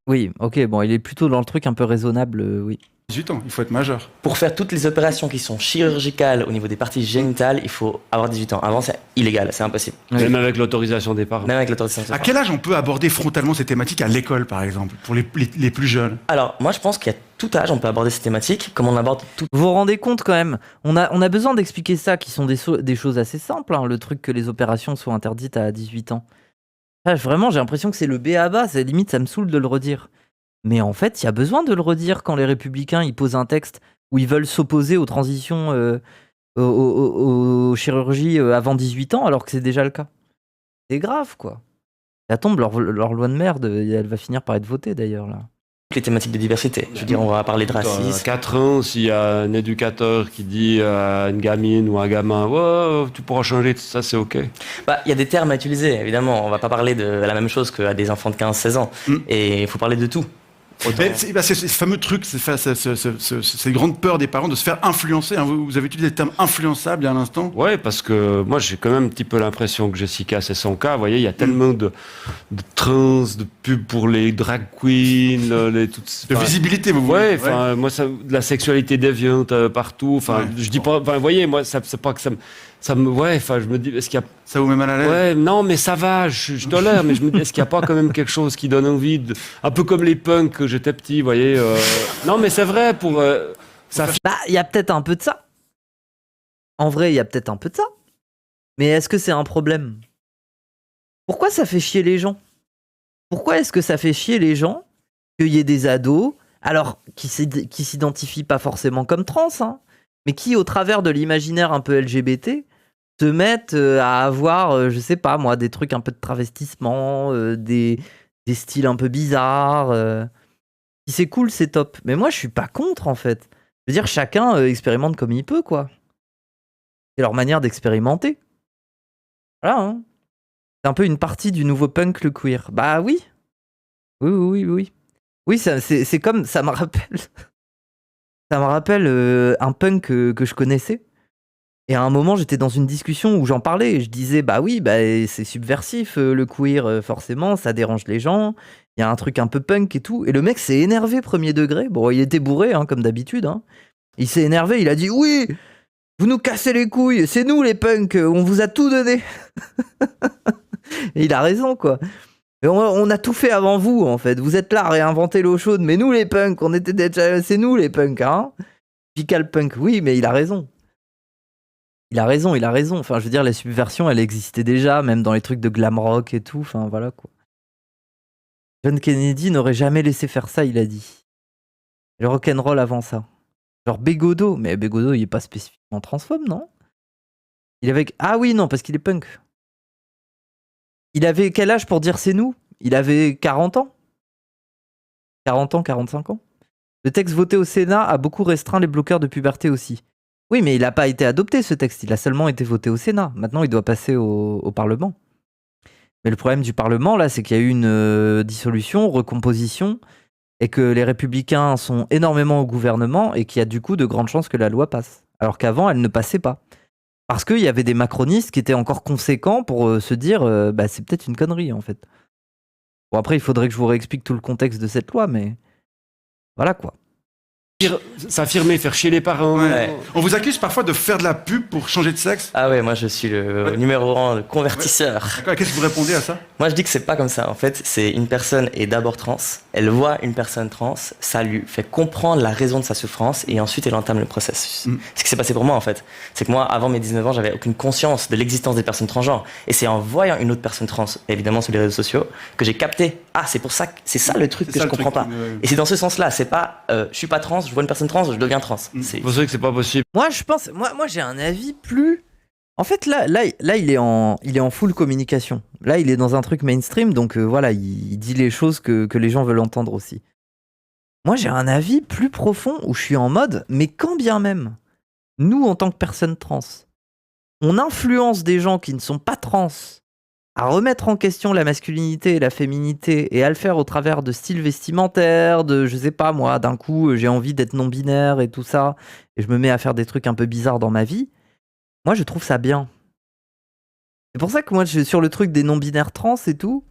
oui, ok, bon, il est plutôt dans le truc un peu raisonnable, oui. 18 ans, il faut être majeur. Pour faire toutes les opérations qui sont chirurgicales au niveau des parties génitales, il faut avoir 18 ans. Avant, c'est illégal, c'est impossible. Même avec l'autorisation des parents. Même avec l'autorisation des parents. À quel âge on peut aborder frontalement ces thématiques à l'école, par exemple, pour les plus jeunes? Alors, moi, je pense qu'à tout âge, on peut aborder ces thématiques, comme on aborde tout. Vous vous rendez compte quand même, on a besoin d'expliquer ça, qui sont des choses assez simples, hein, le truc que les opérations soient interdites à 18 ans. Vraiment, j'ai l'impression que c'est le b.a.-ba, limite, ça me saoule de le redire. Mais en fait, il y a besoin de le redire quand les républicains ils posent un texte où ils veulent s'opposer aux transitions, aux chirurgies avant 18 ans, alors que c'est déjà le cas. C'est grave, quoi. Ça tombe, leur loi de merde, elle va finir par être votée d'ailleurs, là. les thématiques de diversité. Je veux dire, on va parler de À racisme. 4 ans, s'il y a un éducateur qui dit à une gamine ou un gamin, ouais, tu pourras changer, ça c'est ok. Bah, il y a des termes à utiliser, évidemment. On va pas parler de la même chose qu'à des enfants de 15-16 ans. Et il faut parler de tout. Mais c'est ce fameux truc, c'est grande peur des parents de se faire influencer. Hein. Vous avez utilisé le terme influençable il y a un instant. Ouais, parce que moi j'ai quand même un petit peu l'impression que Jessica c'est son cas. Vous voyez, il y a tellement de trans, de pubs pour les drag queens, De visibilité, vous Ouais, voulez. enfin moi de la sexualité déviante partout. Enfin, je dis pas. Enfin, vous voyez, moi c'est pas que ça me. Ouais, enfin je me dis, est-ce qu'il y a. Ça vous met mal à l'aise? Ouais, non, mais ça va, je tolère, mais je me dis, est-ce qu'il n'y a pas quand même quelque chose qui donne envie un peu comme les punks que j'étais petit, vous voyez. Non, mais c'est vrai, pour. Ça Bah, il y a peut-être un peu de ça. En vrai, il y a peut-être un peu de ça. Mais est-ce que c'est un problème? Pourquoi ça fait chier les gens? Pourquoi est-ce que ça fait chier les gens qu'il y ait des ados, alors qui s'identifient pas forcément comme trans, hein, mais qui, au travers de l'imaginaire un peu LGBT, se mettent à avoir, je sais pas moi, des trucs un peu de travestissement, des styles un peu bizarres. Si c'est cool, c'est top. Mais moi, je suis pas contre, en fait. Je veux dire, chacun expérimente comme il peut, quoi. C'est leur manière d'expérimenter. Voilà, hein. C'est un peu une partie du nouveau punk, le queer. Bah oui. Oui. Oui, c'est comme... Ça me rappelle... Ça me rappelle un punk que je connaissais. Et à un moment, j'étais dans une discussion où j'en parlais. Et je disais, bah oui, bah, c'est subversif, le queer, forcément. Ça dérange les gens. Il y a un truc un peu punk et tout. Et le mec s'est énervé premier degré. Bon, il était bourré, hein, comme d'habitude. Hein. Il s'est énervé, il a dit, oui, vous nous cassez les couilles. C'est nous les punks, on vous a tout donné. Et il a raison, quoi. Et on a tout fait avant vous, en fait. Vous êtes là à réinventer l'eau chaude. Mais nous, les punks, on était déjà... C'est nous, les punks, hein. Pical punk, oui, mais il a raison. Il a raison. Enfin, je veux dire, la subversion, elle existait déjà, même dans les trucs de glam rock et tout. Enfin, voilà, quoi. John Kennedy n'aurait jamais laissé faire ça, il a dit. Le rock'n'roll avant ça. Genre Bégodeau. Mais Bégodeau, il est pas spécifiquement transphobe, non? Il avait... Ah oui, non, parce qu'il est punk. Il avait quel âge pour dire c'est nous? Il avait 40 ans. 40 ans, 45 ans. Le texte voté au Sénat a beaucoup restreint les bloqueurs de puberté aussi. Oui, mais il n'a pas été adopté, ce texte. Il a seulement été voté au Sénat. Maintenant, il doit passer au Parlement. Mais le problème du Parlement, là, c'est qu'il y a eu une dissolution, recomposition, et que les Républicains sont énormément au gouvernement, et qu'il y a du coup de grandes chances que la loi passe. Alors qu'avant, elle ne passait pas. Parce qu'il y avait des macronistes qui étaient encore conséquents pour se dire bah, c'est peut-être une connerie, en fait. Bon, après, il faudrait que je vous réexplique tout le contexte de cette loi, mais voilà, quoi. S'affirmer, faire chier les parents. Ouais. On vous accuse parfois de faire de la pub pour changer de sexe. Ah ouais, moi je suis le numéro 1 convertisseur. D'accord, qu'est-ce que vous répondez à ça? Moi je dis que c'est pas comme ça. En fait, c'est une personne est d'abord trans, elle voit une personne trans, ça lui fait comprendre la raison de sa souffrance et ensuite elle entame le processus. Ce qui s'est passé pour moi en fait, c'est que moi avant mes 19 ans, j'avais aucune conscience de l'existence des personnes transgenres et c'est en voyant une autre personne trans, évidemment sur les réseaux sociaux, que j'ai capté c'est pour ça, c'est ça le truc que je comprends pas. Et c'est dans ce sens-là, c'est pas je suis pas trans, je vois une personne trans, je deviens trans. C'est pour ça que c'est pas possible. Moi, je pense, moi j'ai un avis plus. En fait, là, il est en full communication. Là, il est dans un truc mainstream, donc voilà, il dit les choses que les gens veulent entendre aussi. Moi, j'ai un avis plus profond où je suis en mode, mais quand bien même, nous, en tant que personnes trans, on influence des gens qui ne sont pas trans à remettre en question la masculinité et la féminité et à le faire au travers de styles vestimentaires, de, je sais pas moi, d'un coup, j'ai envie d'être non-binaire et tout ça, et je me mets à faire des trucs un peu bizarres dans ma vie. Moi, je trouve ça bien. C'est pour ça que moi, sur le truc des non-binaires trans et tout,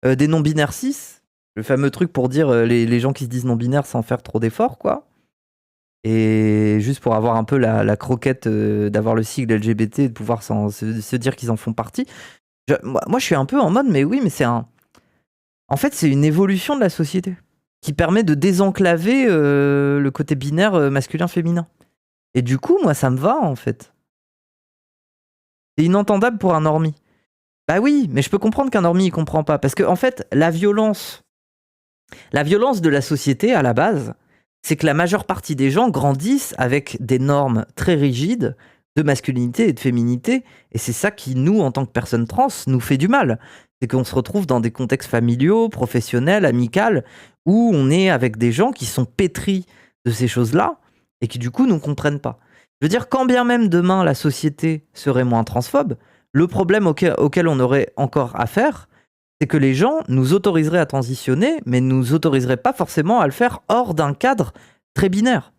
des non-binaires cis, le fameux truc pour dire les gens qui se disent non-binaires sans faire trop d'efforts, quoi. Et juste pour avoir un peu la croquette d'avoir le sigle LGBT et de pouvoir se dire qu'ils en font partie. Moi, je suis un peu en mode, mais oui, mais c'est un... En fait, c'est une évolution de la société qui permet de désenclaver le côté binaire masculin-féminin. Et du coup, moi, ça me va, en fait. C'est inentendable pour un normie. Bah oui, mais je peux comprendre qu'un normie, il comprend pas. Parce que, en fait, la violence de la société, à la base, c'est que la majeure partie des gens grandissent avec des normes très rigides de masculinité et de féminité. Et c'est ça qui, nous, en tant que personnes trans, nous fait du mal. C'est qu'on se retrouve dans des contextes familiaux, professionnels, amicaux, où on est avec des gens qui sont pétris de ces choses-là et qui, du coup, ne comprennent pas. Je veux dire, quand bien même demain, la société serait moins transphobe, le problème auquel on aurait encore affaire, c'est que les gens nous autoriseraient à transitionner, mais ne nous autoriseraient pas forcément à le faire hors d'un cadre très binaire.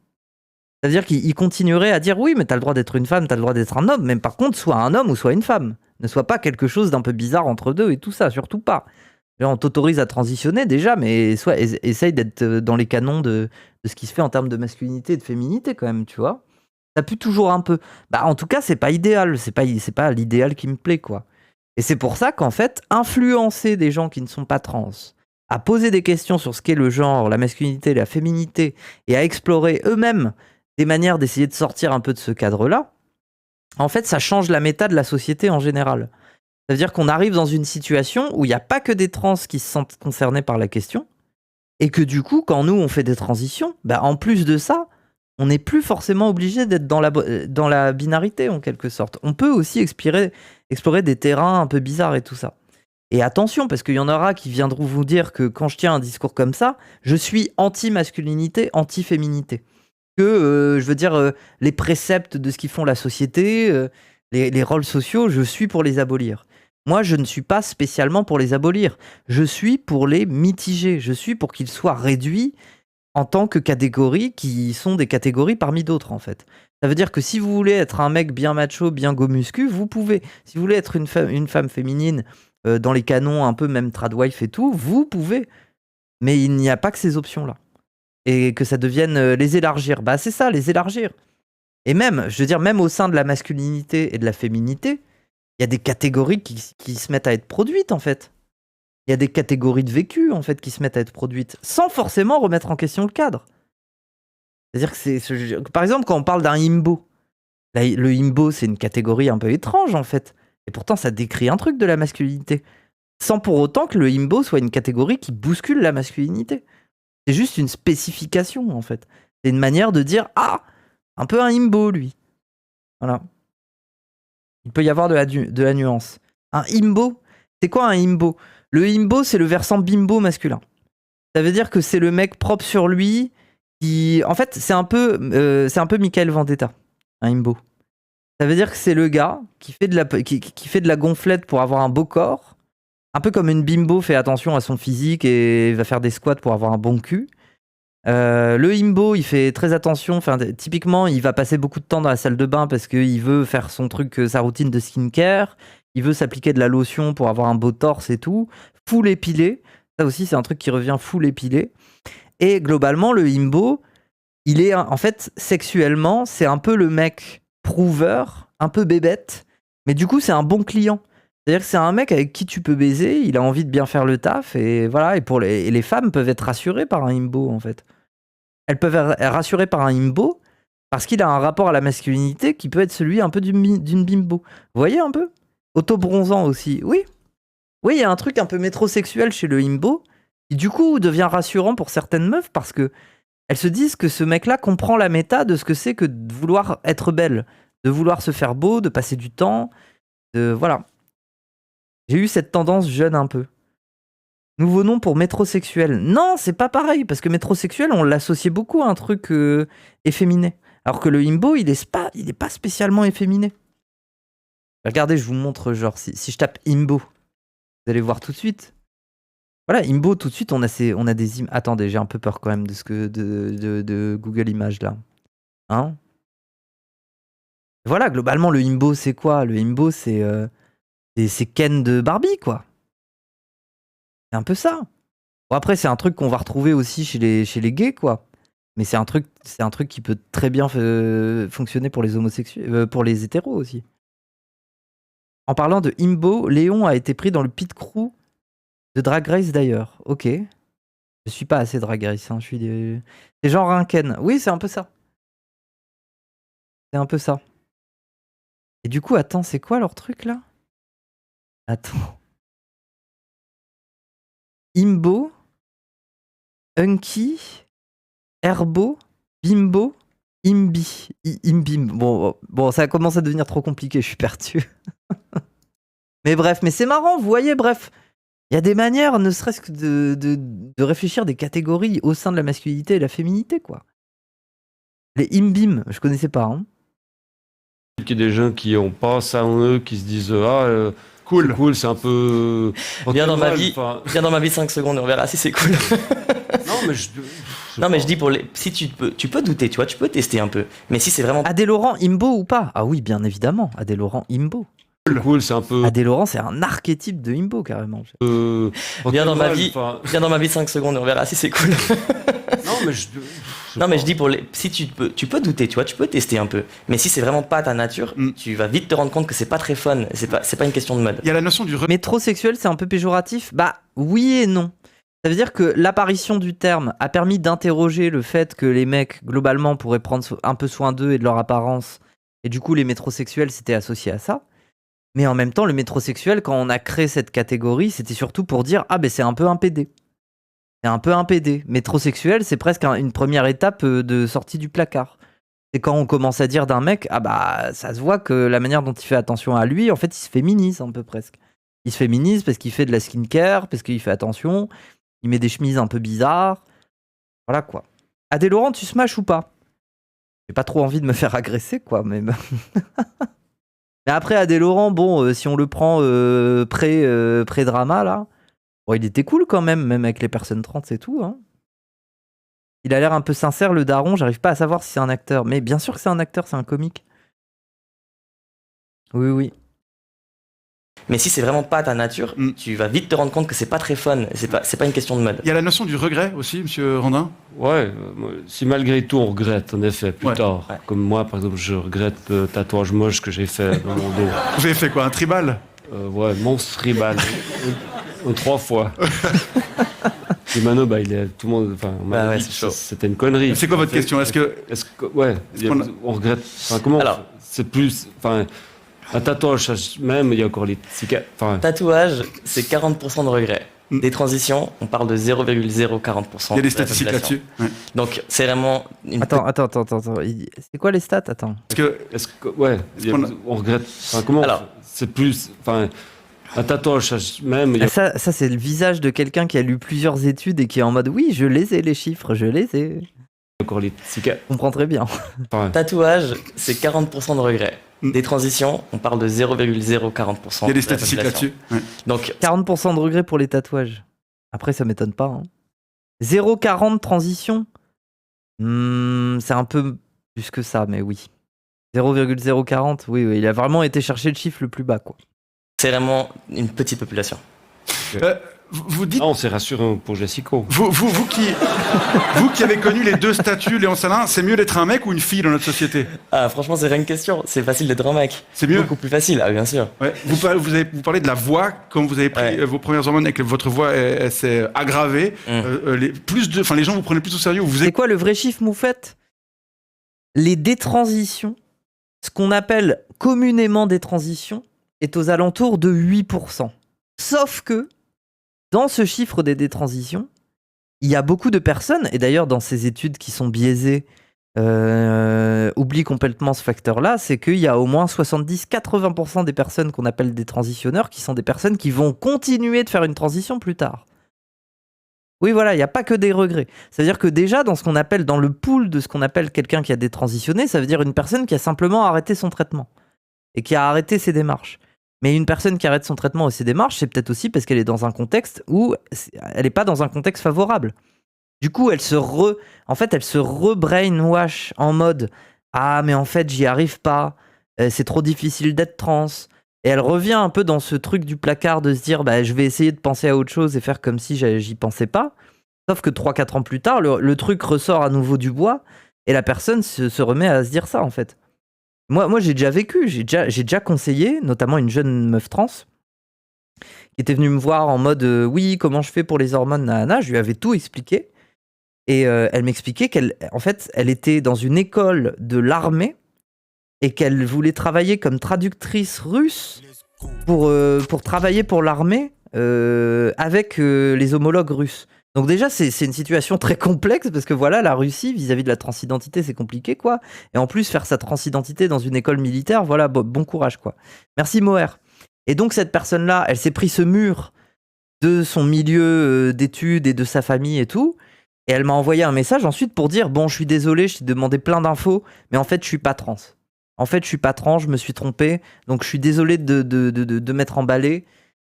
C'est-à-dire qu'ils continueraient à dire oui, mais t'as le droit d'être une femme, t'as le droit d'être un homme, mais par contre, soit un homme ou soit une femme. Ne soit pas quelque chose d'un peu bizarre entre deux et tout ça, surtout pas. Genre, on t'autorise à transitionner déjà, mais soit essaye d'être dans les canons de ce qui se fait en termes de masculinité et de féminité quand même, tu vois. Ça pue toujours un peu. Bah, en tout cas, c'est pas idéal, c'est pas l'idéal qui me plaît, quoi. Et c'est pour ça qu'en fait, influencer des gens qui ne sont pas trans, à poser des questions sur ce qu'est le genre, la masculinité, la féminité, et à explorer eux-mêmes des manières d'essayer de sortir un peu de ce cadre-là, en fait, ça change la méta de la société en général. Ça veut dire qu'on arrive dans une situation où il n'y a pas que des trans qui se sentent concernés par la question, et que du coup, quand nous, on fait des transitions, bah, en plus de ça, on n'est plus forcément obligé d'être dans la binarité, en quelque sorte. On peut aussi explorer des terrains un peu bizarres et tout ça. Et attention, parce qu'il y en aura qui viendront vous dire que quand je tiens un discours comme ça, je suis anti-masculinité, anti-féminité. Que, je veux dire, les préceptes de ce qu'ils font la société, les rôles sociaux, je suis pour les abolir. Moi, je ne suis pas spécialement pour les abolir. Je suis pour les mitiger. Je suis pour qu'ils soient réduits en tant que catégories qui sont des catégories parmi d'autres, en fait. Ça veut dire que si vous voulez être un mec bien macho, bien go-muscu, vous pouvez. Si vous voulez être une femme féminine dans les canons un peu même tradwife et tout, vous pouvez. Mais il n'y a pas que ces options-là. Et que ça devienne les élargir. Bah c'est ça, les élargir. Et même, je veux dire, même au sein de la masculinité et de la féminité, il y a des catégories qui se mettent à être produites, en fait. Il y a des catégories de vécu, en fait, qui se mettent à être produites, sans forcément remettre en question le cadre. C'est-à-dire que par exemple, quand on parle d'un himbo, le himbo, c'est une catégorie un peu étrange, en fait. Et pourtant, ça décrit un truc de la masculinité. Sans pour autant que le himbo soit une catégorie qui bouscule la masculinité. C'est juste une spécification, en fait. C'est une manière de dire, ah, un peu un himbo, lui. Voilà. Il peut y avoir de la nuance. Un himbo, c'est quoi un himbo ? Le himbo, c'est le versant bimbo masculin. Ça veut dire que c'est le mec propre sur lui qui... En fait, c'est un peu Michael Vendetta, un himbo. Ça veut dire que c'est le gars qui fait de la gonflette pour avoir un beau corps. Un peu comme une bimbo fait attention à son physique et va faire des squats pour avoir un bon cul. Le himbo, il fait très attention. Enfin, typiquement, il va passer beaucoup de temps dans la salle de bain parce qu'il veut faire son truc, sa routine de skincare. Il veut s'appliquer de la lotion pour avoir un beau torse et tout. Full épilé. Ça aussi, c'est un truc qui revient full épilé. Et globalement, le himbo, il est, en fait, sexuellement, c'est un peu le mec prouveur, un peu bébête. Mais du coup, c'est un bon client. C'est-à-dire que c'est un mec avec qui tu peux baiser, il a envie de bien faire le taf, et voilà. Et les femmes peuvent être rassurées par un himbo, en fait. Elles peuvent être rassurées par un himbo parce qu'il a un rapport à la masculinité qui peut être celui un peu d'une bimbo. Vous voyez un peu ? Auto-bronzant aussi. Oui, il y a un truc un peu métrosexuel chez le himbo qui du coup devient rassurant pour certaines meufs parce que elles se disent que ce mec-là comprend la méta de ce que c'est que de vouloir être belle, de vouloir se faire beau, de passer du temps, voilà. J'ai eu cette tendance jeune un peu. Nouveau nom pour métrosexuel. Non, c'est pas pareil, parce que métrosexuel, on l'associait beaucoup à un truc efféminé. Alors que le himbo, il est pas spécialement efféminé. Regardez, je vous montre, genre, si je tape himbo, vous allez voir tout de suite. Voilà, himbo, tout de suite, on a des images. Attendez, j'ai un peu peur quand même de Google Images, là. Hein ? Voilà, globalement, le himbo, c'est quoi ? Le himbo, c'est Ken de Barbie, quoi. C'est un peu ça. Bon, après, c'est un truc qu'on va retrouver aussi chez les gays, quoi. Mais c'est un truc qui peut très bien fonctionner pour les homosexuels, pour les hétéros aussi. En parlant de himbo, Léon a été pris dans le pit crew de Drag Race d'ailleurs. Ok. Je suis pas assez Drag Race, hein. C'est genre un Ken. Oui, c'est un peu ça. C'est un peu ça. Et du coup, attends, c'est quoi leur truc là ? Attends. Imbo, Unky, Herbo, Bimbo, Imbim. Bon, ça commence à devenir trop compliqué, je suis perdu. Mais bref, mais c'est marrant, vous voyez, bref. Il y a des manières, ne serait-ce que de réfléchir des catégories au sein de la masculinité et la féminité, quoi. Les imbim, je connaissais pas, hein. Il y a des gens qui ont pas ça en eux, qui se disent Cool, c'est un peu. Viens dans ma normal, vie, enfin. viens dans ma vie 5 secondes et on verra si c'est cool. Non, mais Je dis si tu peux douter, tu vois, tu peux tester un peu. Mais si c'est vraiment Adé Laurent, imbo ou pas? Ah oui, bien évidemment, Adé Laurent, imbo. cool, c'est un peu. Adé Laurent, c'est un archétype de imbo, carrément. viens dans ma normal, vie, enfin. viens dans ma vie 5 secondes et on verra si c'est cool. Non, mais je dis si tu peux douter, tu vois, tu peux tester un peu. Mais si c'est vraiment pas ta nature, tu vas vite te rendre compte que c'est pas très fun, c'est pas une question de mode. Il y a la notion du Métrosexuel, c'est un peu péjoratif? Bah oui et non. Ça veut dire que l'apparition du terme a permis d'interroger le fait que les mecs, globalement, pourraient prendre un peu soin d'eux et de leur apparence. Et du coup, les métrosexuels, c'était associé à ça. Mais en même temps, le métrosexuel, quand on a créé cette catégorie, c'était surtout pour dire « Ah, ben c'est un peu un PD ». C'est un peu un PD. Métrosexuel, c'est presque une première étape de sortie du placard. C'est quand on commence à dire d'un mec « Ah bah, ça se voit que la manière dont il fait attention à lui, en fait, il se féminise un peu presque. Il se féminise parce qu'il fait de la skincare, parce qu'il fait attention, il met des chemises un peu bizarres. Voilà quoi. Adé Laurent, tu smash ou pas? J'ai pas trop envie de me faire agresser, quoi, même. Mais après, Adé Laurent, bon, si on le prend pré-drama, là, bon, il était cool quand même avec les personnes trans et tout. Hein. Il a l'air un peu sincère, le daron. J'arrive pas à savoir si c'est un acteur. Mais bien sûr que c'est un acteur, c'est un comique. Oui. Mais si c'est vraiment pas ta nature, tu vas vite te rendre compte que c'est pas très fun, c'est pas une question de mode. Il y a la notion du regret aussi, monsieur Randin. Ouais, si malgré tout on regrette, en effet, plus tard. Ouais. Comme moi, par exemple, je regrette le tatouage moche que j'ai fait dans mon dos. Vous avez fait quoi, un tribal? Ouais, monstre tribal. 3 fois. Et maintenant, bah, tout le monde. Enfin, on m'a dit que c'était une connerie. C'est quoi votre question? On regrette. Enfin, comment? Alors, c'est plus. Enfin, un tatouage, même, il y a encore les cicatrices. Enfin, tatouage, c'est 40% de regret. Des transitions, on parle de 0,040%. Il y a des statistiques là-dessus. Ouais. Donc, c'est vraiment. Attends. C'est quoi les stats? Attends. on regrette. Enfin, comment? Alors, c'est plus. Enfin, un tatouage, même. Ça, c'est le visage de quelqu'un qui a lu plusieurs études et qui est en mode oui, je les ai, les chiffres, je les ai. Encore les cicatrices. Je comprends très bien. Enfin, tatouage, c'est 40% de regret. Des transitions, on parle de 0,040%. Il y a des statistiques là-dessus. Ouais. Donc, 40% de regret pour les tatouages. Après, ça m'étonne pas. Hein. 0,40 transition. C'est un peu plus que ça, mais oui. 0,040, oui, il a vraiment été chercher le chiffre le plus bas, quoi. c'est vraiment une petite population. Vous dites... on s'est rassuré pour Jessico. Vous qui avez connu les deux statuts, Léon Salin, c'est mieux d'être un mec ou une fille dans notre société? Ah, franchement, c'est rien une question. C'est facile d'être un mec. C'est mieux? Beaucoup plus facile, ah, bien sûr. Ouais. Vous parlez de la voix, quand vous avez pris vos premières hormones et que votre voix elle s'est aggravée. Les gens vous prenaient plus au sérieux. C'est quoi le vrai chiffre, Moufette? Les détransitions, ce qu'on appelle communément détransitions, est aux alentours de 8%. Sauf que, dans ce chiffre des détransitions, il y a beaucoup de personnes, et d'ailleurs dans ces études qui sont biaisées, oublient complètement ce facteur-là, c'est qu'il y a au moins 70-80% des personnes qu'on appelle des transitionneurs qui sont des personnes qui vont continuer de faire une transition plus tard. Oui, voilà, il n'y a pas que des regrets. C'est-à-dire que déjà, dans ce qu'on appelle, dans le pool de ce qu'on appelle quelqu'un qui a détransitionné, ça veut dire une personne qui a simplement arrêté son traitement et qui a arrêté ses démarches. Mais une personne qui arrête son traitement et ses démarches, c'est peut-être aussi parce qu'elle est dans un contexte où elle n'est pas dans un contexte favorable. Du coup, elle se re-brainwash en mode « Ah, mais en fait, j'y arrive pas, c'est trop difficile d'être trans ». Et elle revient un peu dans ce truc du placard de se dire bah, « Je vais essayer de penser à autre chose et faire comme si j'y pensais pas ». Sauf que 3-4 ans plus tard, le truc ressort à nouveau du bois et la personne se remet à se dire ça, en fait. Moi j'ai déjà vécu, j'ai déjà conseillé, notamment une jeune meuf trans, qui était venue me voir en mode oui, comment je fais pour les hormones, nanana. Je lui avais tout expliqué. Et elle m'expliquait elle était dans une école de l'armée et qu'elle voulait travailler comme traductrice russe pour travailler pour l'armée avec les homologues russes. Donc déjà, c'est une situation très complexe parce que voilà, la Russie, vis-à-vis de la transidentité, c'est compliqué, quoi. Et en plus, faire sa transidentité dans une école militaire, voilà, bon courage, quoi. Merci, Moher. Et donc, cette personne-là, elle s'est pris ce mur de son milieu d'études et de sa famille et tout. Et elle m'a envoyé un message ensuite pour dire, bon, je suis désolé, je t'ai demandé plein d'infos, mais en fait, je suis pas trans. En fait, je suis pas trans, je me suis trompé, donc je suis désolé de m'être emballé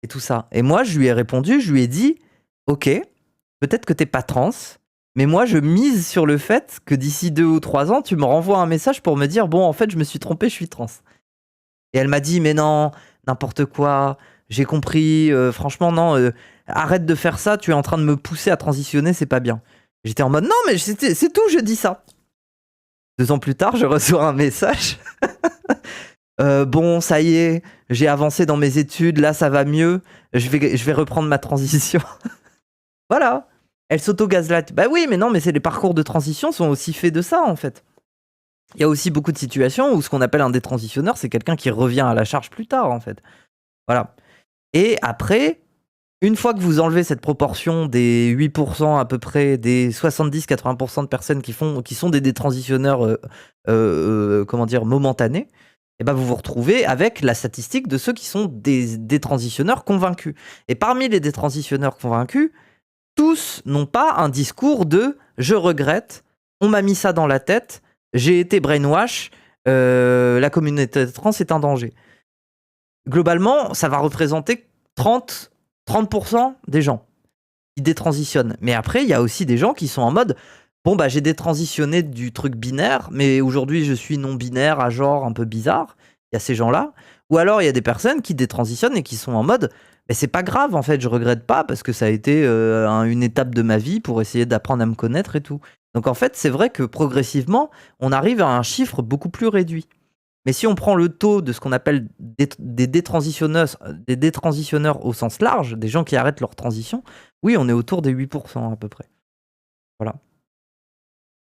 et tout ça. Et moi, je lui ai répondu, je lui ai dit, ok, peut-être que t'es pas trans, mais moi, je mise sur le fait que d'ici 2 ou 3 ans, tu me renvoies un message pour me dire, bon, en fait, je me suis trompé, je suis trans. Et elle m'a dit, mais non, n'importe quoi, j'ai compris, franchement, non, arrête de faire ça, tu es en train de me pousser à transitionner, c'est pas bien. J'étais en mode, non, mais c'est tout, je dis ça. 2 ans plus tard, je reçois un message. Bon, ça y est, j'ai avancé dans mes études, là, ça va mieux, je vais reprendre ma transition. Voilà, elle s'auto-gaslight. Bah oui, mais non, mais les parcours de transition sont aussi faits de ça, en fait. Il y a aussi beaucoup de situations où ce qu'on appelle un détransitionneur, c'est quelqu'un qui revient à la charge plus tard, en fait. Voilà. Et après, une fois que vous enlevez cette proportion des 8% à peu près, des 70-80% de personnes qui sont des détransitionneurs momentanés, et ben vous vous retrouvez avec la statistique de ceux qui sont des détransitionneurs convaincus. Et parmi les détransitionneurs convaincus, tous n'ont pas un discours de « je regrette, on m'a mis ça dans la tête, j'ai été brainwash, la communauté trans est un danger ». Globalement, ça va représenter 30% des gens qui détransitionnent. Mais après, il y a aussi des gens qui sont en mode « bon, bah j'ai détransitionné du truc binaire, mais aujourd'hui je suis non-binaire à genre un peu bizarre ». Il y a ces gens-là. Ou alors, il y a des personnes qui détransitionnent et qui sont en mode « mais c'est pas grave, en fait, je regrette pas parce que ça a été une étape de ma vie pour essayer d'apprendre à me connaître et tout ». Donc en fait, c'est vrai que progressivement, on arrive à un chiffre beaucoup plus réduit. Mais si on prend le taux de ce qu'on appelle des détransitionneurs au sens large, des gens qui arrêtent leur transition, oui, on est autour des 8% à peu près. Voilà.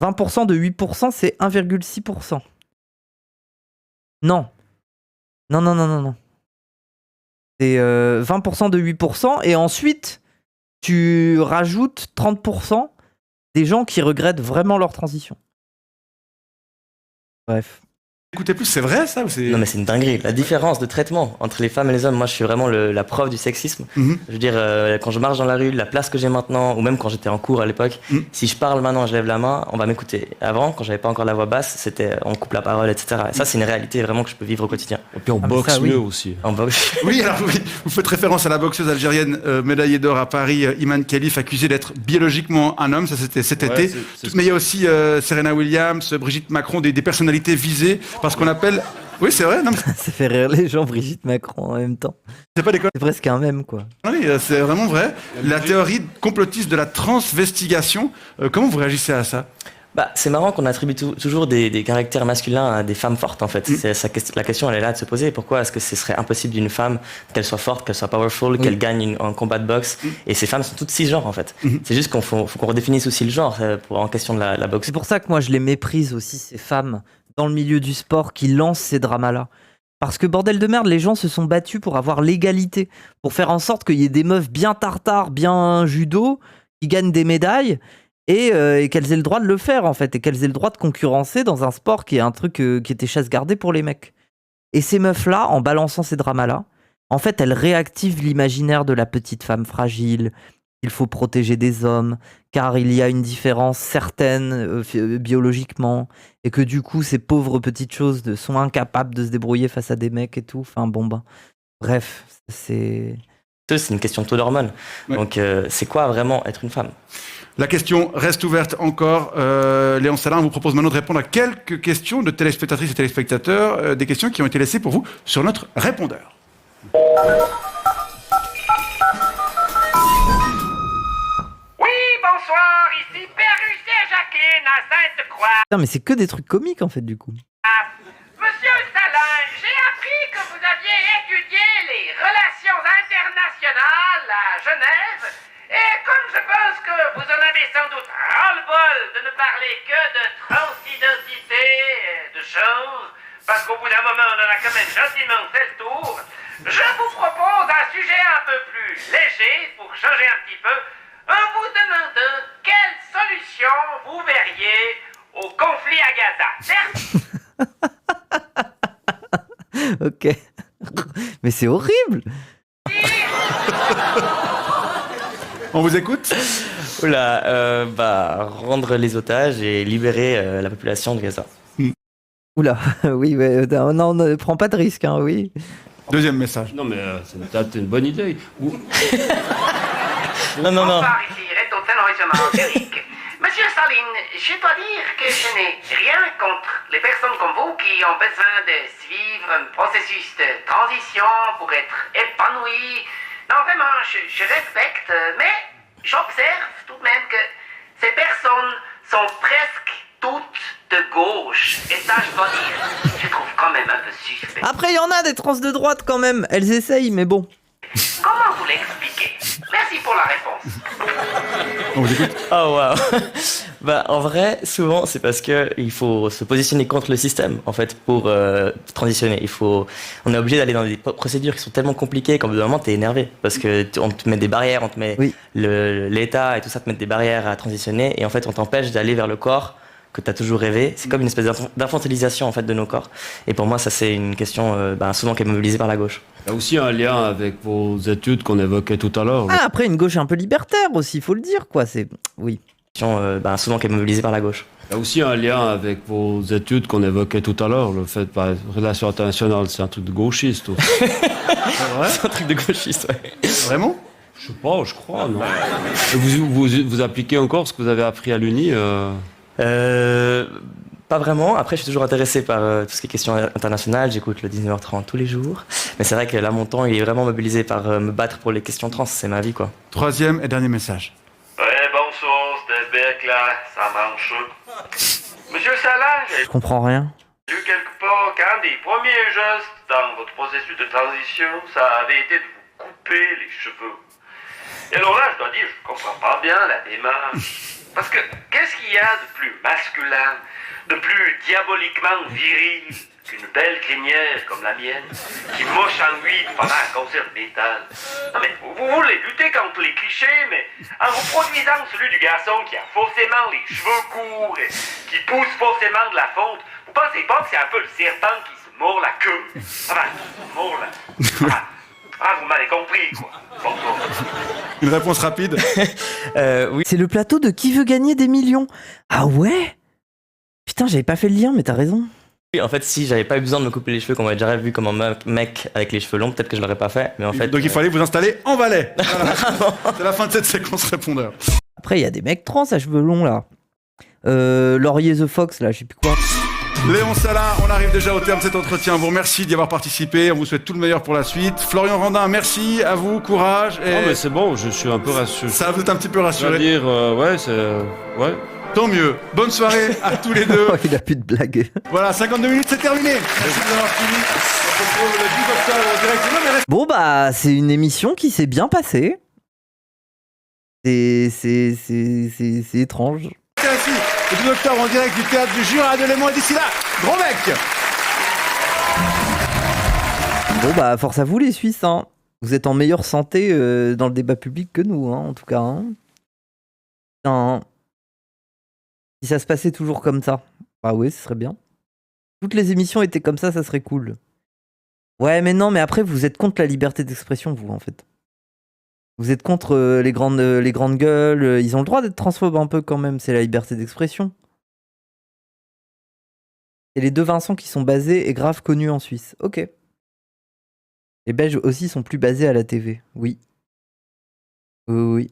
20% de 8%, c'est 1,6%. Non. Non. C'est 20% de 8%, et ensuite, tu rajoutes 30% des gens qui regrettent vraiment leur transition. Bref. Écoutez plus, c'est vrai ça ou c'est... Non mais c'est une dinguerie. La différence de traitement entre les femmes et les hommes, moi je suis vraiment la preuve du sexisme. Je veux dire, quand je marche dans la rue, la place que j'ai maintenant, ou même quand j'étais en cours à l'époque, si je parle maintenant, je lève la main, on va m'écouter. Avant, quand j'avais pas encore la voix basse, c'était on coupe la parole, etc. Et ça c'est une réalité vraiment que je peux vivre au quotidien. Et puis on boxe mieux aussi. En boxe. Oui, alors vous faites référence à la boxeuse algérienne médaillée d'or à Paris, Iman Khalif, accusée d'être biologiquement un homme, ça c'était cet été. Mais il y a aussi Serena Williams, Brigitte Macron, des personnalités visées par ce qu'on appelle... Oui, c'est vrai. Non, mais... Ça fait rire les gens, Brigitte Macron en même temps. C'est pas des C'est presque un mème, quoi. Oui, c'est vraiment vrai. La théorie complotiste de la transvestigation, comment vous réagissez à ça ? Bah, c'est marrant qu'on attribue toujours des caractères masculins à des femmes fortes en fait. La question elle est là de se poser. Pourquoi est-ce que ce serait impossible d'une femme qu'elle soit forte, qu'elle soit powerful, qu'elle gagne un combat de boxe Et ces femmes sont toutes cisgenres en fait. C'est juste qu'il faut qu'on redéfinisse aussi le genre en question de la boxe. C'est pour ça que moi je les méprise aussi, ces femmes dans le milieu du sport qui lancent ces dramas-là. Parce que bordel de merde, les gens se sont battus pour avoir l'égalité, pour faire en sorte qu'il y ait des meufs bien tartares, bien judo, qui gagnent des médailles, et qu'elles aient le droit de le faire en fait, et qu'elles aient le droit de concurrencer dans un sport qui est un truc qui était chasse gardée pour les mecs. Et ces meufs-là, en balançant ces dramas-là, en fait, elles réactivent l'imaginaire de la petite femme fragile. Il faut protéger des hommes, car il y a une différence certaine biologiquement, et que du coup, ces pauvres petites choses sont incapables de se débrouiller face à des mecs et tout. Enfin, bon, ben. Bref, c'est une question de taux d'hormones. Ouais. Donc, c'est quoi vraiment être une femme ? La question reste ouverte encore. Léon Salin vous propose maintenant de répondre à quelques questions de téléspectatrices et téléspectateurs, des questions qui ont été laissées pour vous sur notre répondeur. Bonsoir, ici Perruchet Jacqueline à Sainte-Croix. Non mais c'est que des trucs comiques en fait du coup. Monsieur Salin, j'ai appris que vous aviez étudié les relations internationales à Genève. Et comme je pense que vous en avez sans doute ras-le-bol de ne parler que de transidentité, de choses, parce qu'au bout d'un moment on en a quand même gentiment fait le tour, je vous propose un sujet un peu plus léger pour changer un petit peu, en vous demandant c'est horrible. On vous écoute? Oula, rendre les otages et libérer la population de Gaza. Oula, oui, ouais, non, ne prends pas de risque, hein, oui. Deuxième message. Non, mais c'est peut-être une bonne idée. Non. Bonsoir, ici Reto Ténorisement Eric. Monsieur Staline, je dois dire que je n'ai rien contre les personnes comme vous qui ont besoin de suivre un processus de transition pour être épanouis. Non, vraiment, je respecte, mais j'observe tout de même que ces personnes sont presque toutes de gauche. Et ça, je dois dire, je trouve quand même un peu suspect. Après, il y en a des trans de droite quand même. Elles essayent, mais bon. Comment vous l'expliquez? Merci pour la réponse. On vous écoute? Oh waouh. En vrai, souvent c'est parce que il faut se positionner contre le système en fait pour transitionner. On est obligé d'aller dans des procédures qui sont tellement compliquées qu'au bout d'un moment t'es énervé parce que on te met des barrières, on te met l'État et tout ça te met des barrières à transitionner et en fait on t'empêche d'aller vers le corps que tu as toujours rêvé. C'est comme une espèce d'infantilisation en fait de nos corps. Et pour moi, ça c'est une question souvent qui est mobilisée par la gauche. Il y a aussi un lien avec vos études qu'on évoquait tout à l'heure. Ah, après une gauche un peu libertaire aussi, il faut le dire, quoi. C'est oui. Souvent qui est mobilisée par la gauche. Il y a aussi un lien avec vos études qu'on évoquait tout à l'heure. Le fait par relations internationales, c'est un truc de gauchiste. C'est vrai? C'est un truc de gauchiste, ouais. Vraiment? Je sais pas, je crois, non. Et vous appliquez encore ce que vous avez appris à l'Uni Pas vraiment. Après, je suis toujours intéressé par tout ce qui est questions internationales. J'écoute le 19h30 tous les jours. Mais c'est vrai que là, mon temps, il est vraiment mobilisé par me battre pour les questions trans. C'est ma vie, quoi. Troisième et dernier message. Ouais, bonsoir, c'était Beck là, ça marche. Monsieur Salange, Je comprends rien. j'ai lu quelque part qu'un des premiers gestes dans votre processus de transition, ça avait été de vous couper les cheveux. Et alors là, je dois dire, je comprends pas bien la démarche. Parce que qu'est-ce qu'il y a de plus masculin, de plus diaboliquement viril qu'une belle crinière comme la mienne, qui moche en huile pendant un concert de métal? Non mais vous voulez lutter contre les clichés, mais en reproduisant celui du garçon qui a forcément les cheveux courts et qui pousse forcément de la fonte, vous pensez pas que c'est un peu le serpent qui se mord la queue? Mord la... vous m'avez compris, quoi. Bonsoir. Une réponse rapide? Oui. C'est le plateau de Qui veut gagner des millions? Ah ouais? Putain, j'avais pas fait le lien, mais t'as raison. Oui, en fait, si j'avais pas eu besoin de me couper les cheveux, qu'on m'avait déjà vu comme un mec avec les cheveux longs, peut-être que je l'aurais pas fait. Mais en fait, donc il fallait vous installer en Valais. Voilà. C'est la fin de cette séquence répondeur. Après, il y a des mecs trans à cheveux longs là. Laurier the Fox là, je sais plus quoi. Léon Salin, on arrive déjà au terme de cet entretien. On vous remercie d'y avoir participé. On vous souhaite tout le meilleur pour la suite. Florian Randin, merci à vous, courage. Et... Non, mais c'est bon, je suis un peu rassuré. Ça vous est un petit peu rassuré. C'est-à-dire, ouais, c'est. Ouais. Tant mieux. Bonne soirée à tous les deux. Il a plus de blague. Voilà, 52 minutes, c'est terminé. Merci de avoir suivi. On se retrouve le 10 octobre en direct. Non, mais reste... Bon bah, c'est une émission qui s'est bien passée. C'est étrange. C'est ainsi, le 10 octobre en direct du théâtre du Jura de Léman. Et d'ici là, gros mec. Bon bah, force à vous les Suisses, hein. Vous êtes en meilleure santé dans le débat public que nous, hein, en tout cas. Hein. Putain, hein. Si ça se passait toujours comme ça, bah ouais, ce serait bien. Toutes les émissions étaient comme ça serait cool. Ouais, mais non, mais après, vous êtes contre la liberté d'expression, vous, en fait. Vous êtes contre les grandes gueules. Ils ont le droit d'être transphobes un peu quand même, c'est la liberté d'expression. Et les deux Vincent qui sont basés et grave connus en Suisse. Ok. Les Belges aussi sont plus basés à la TV. Oui. Oui.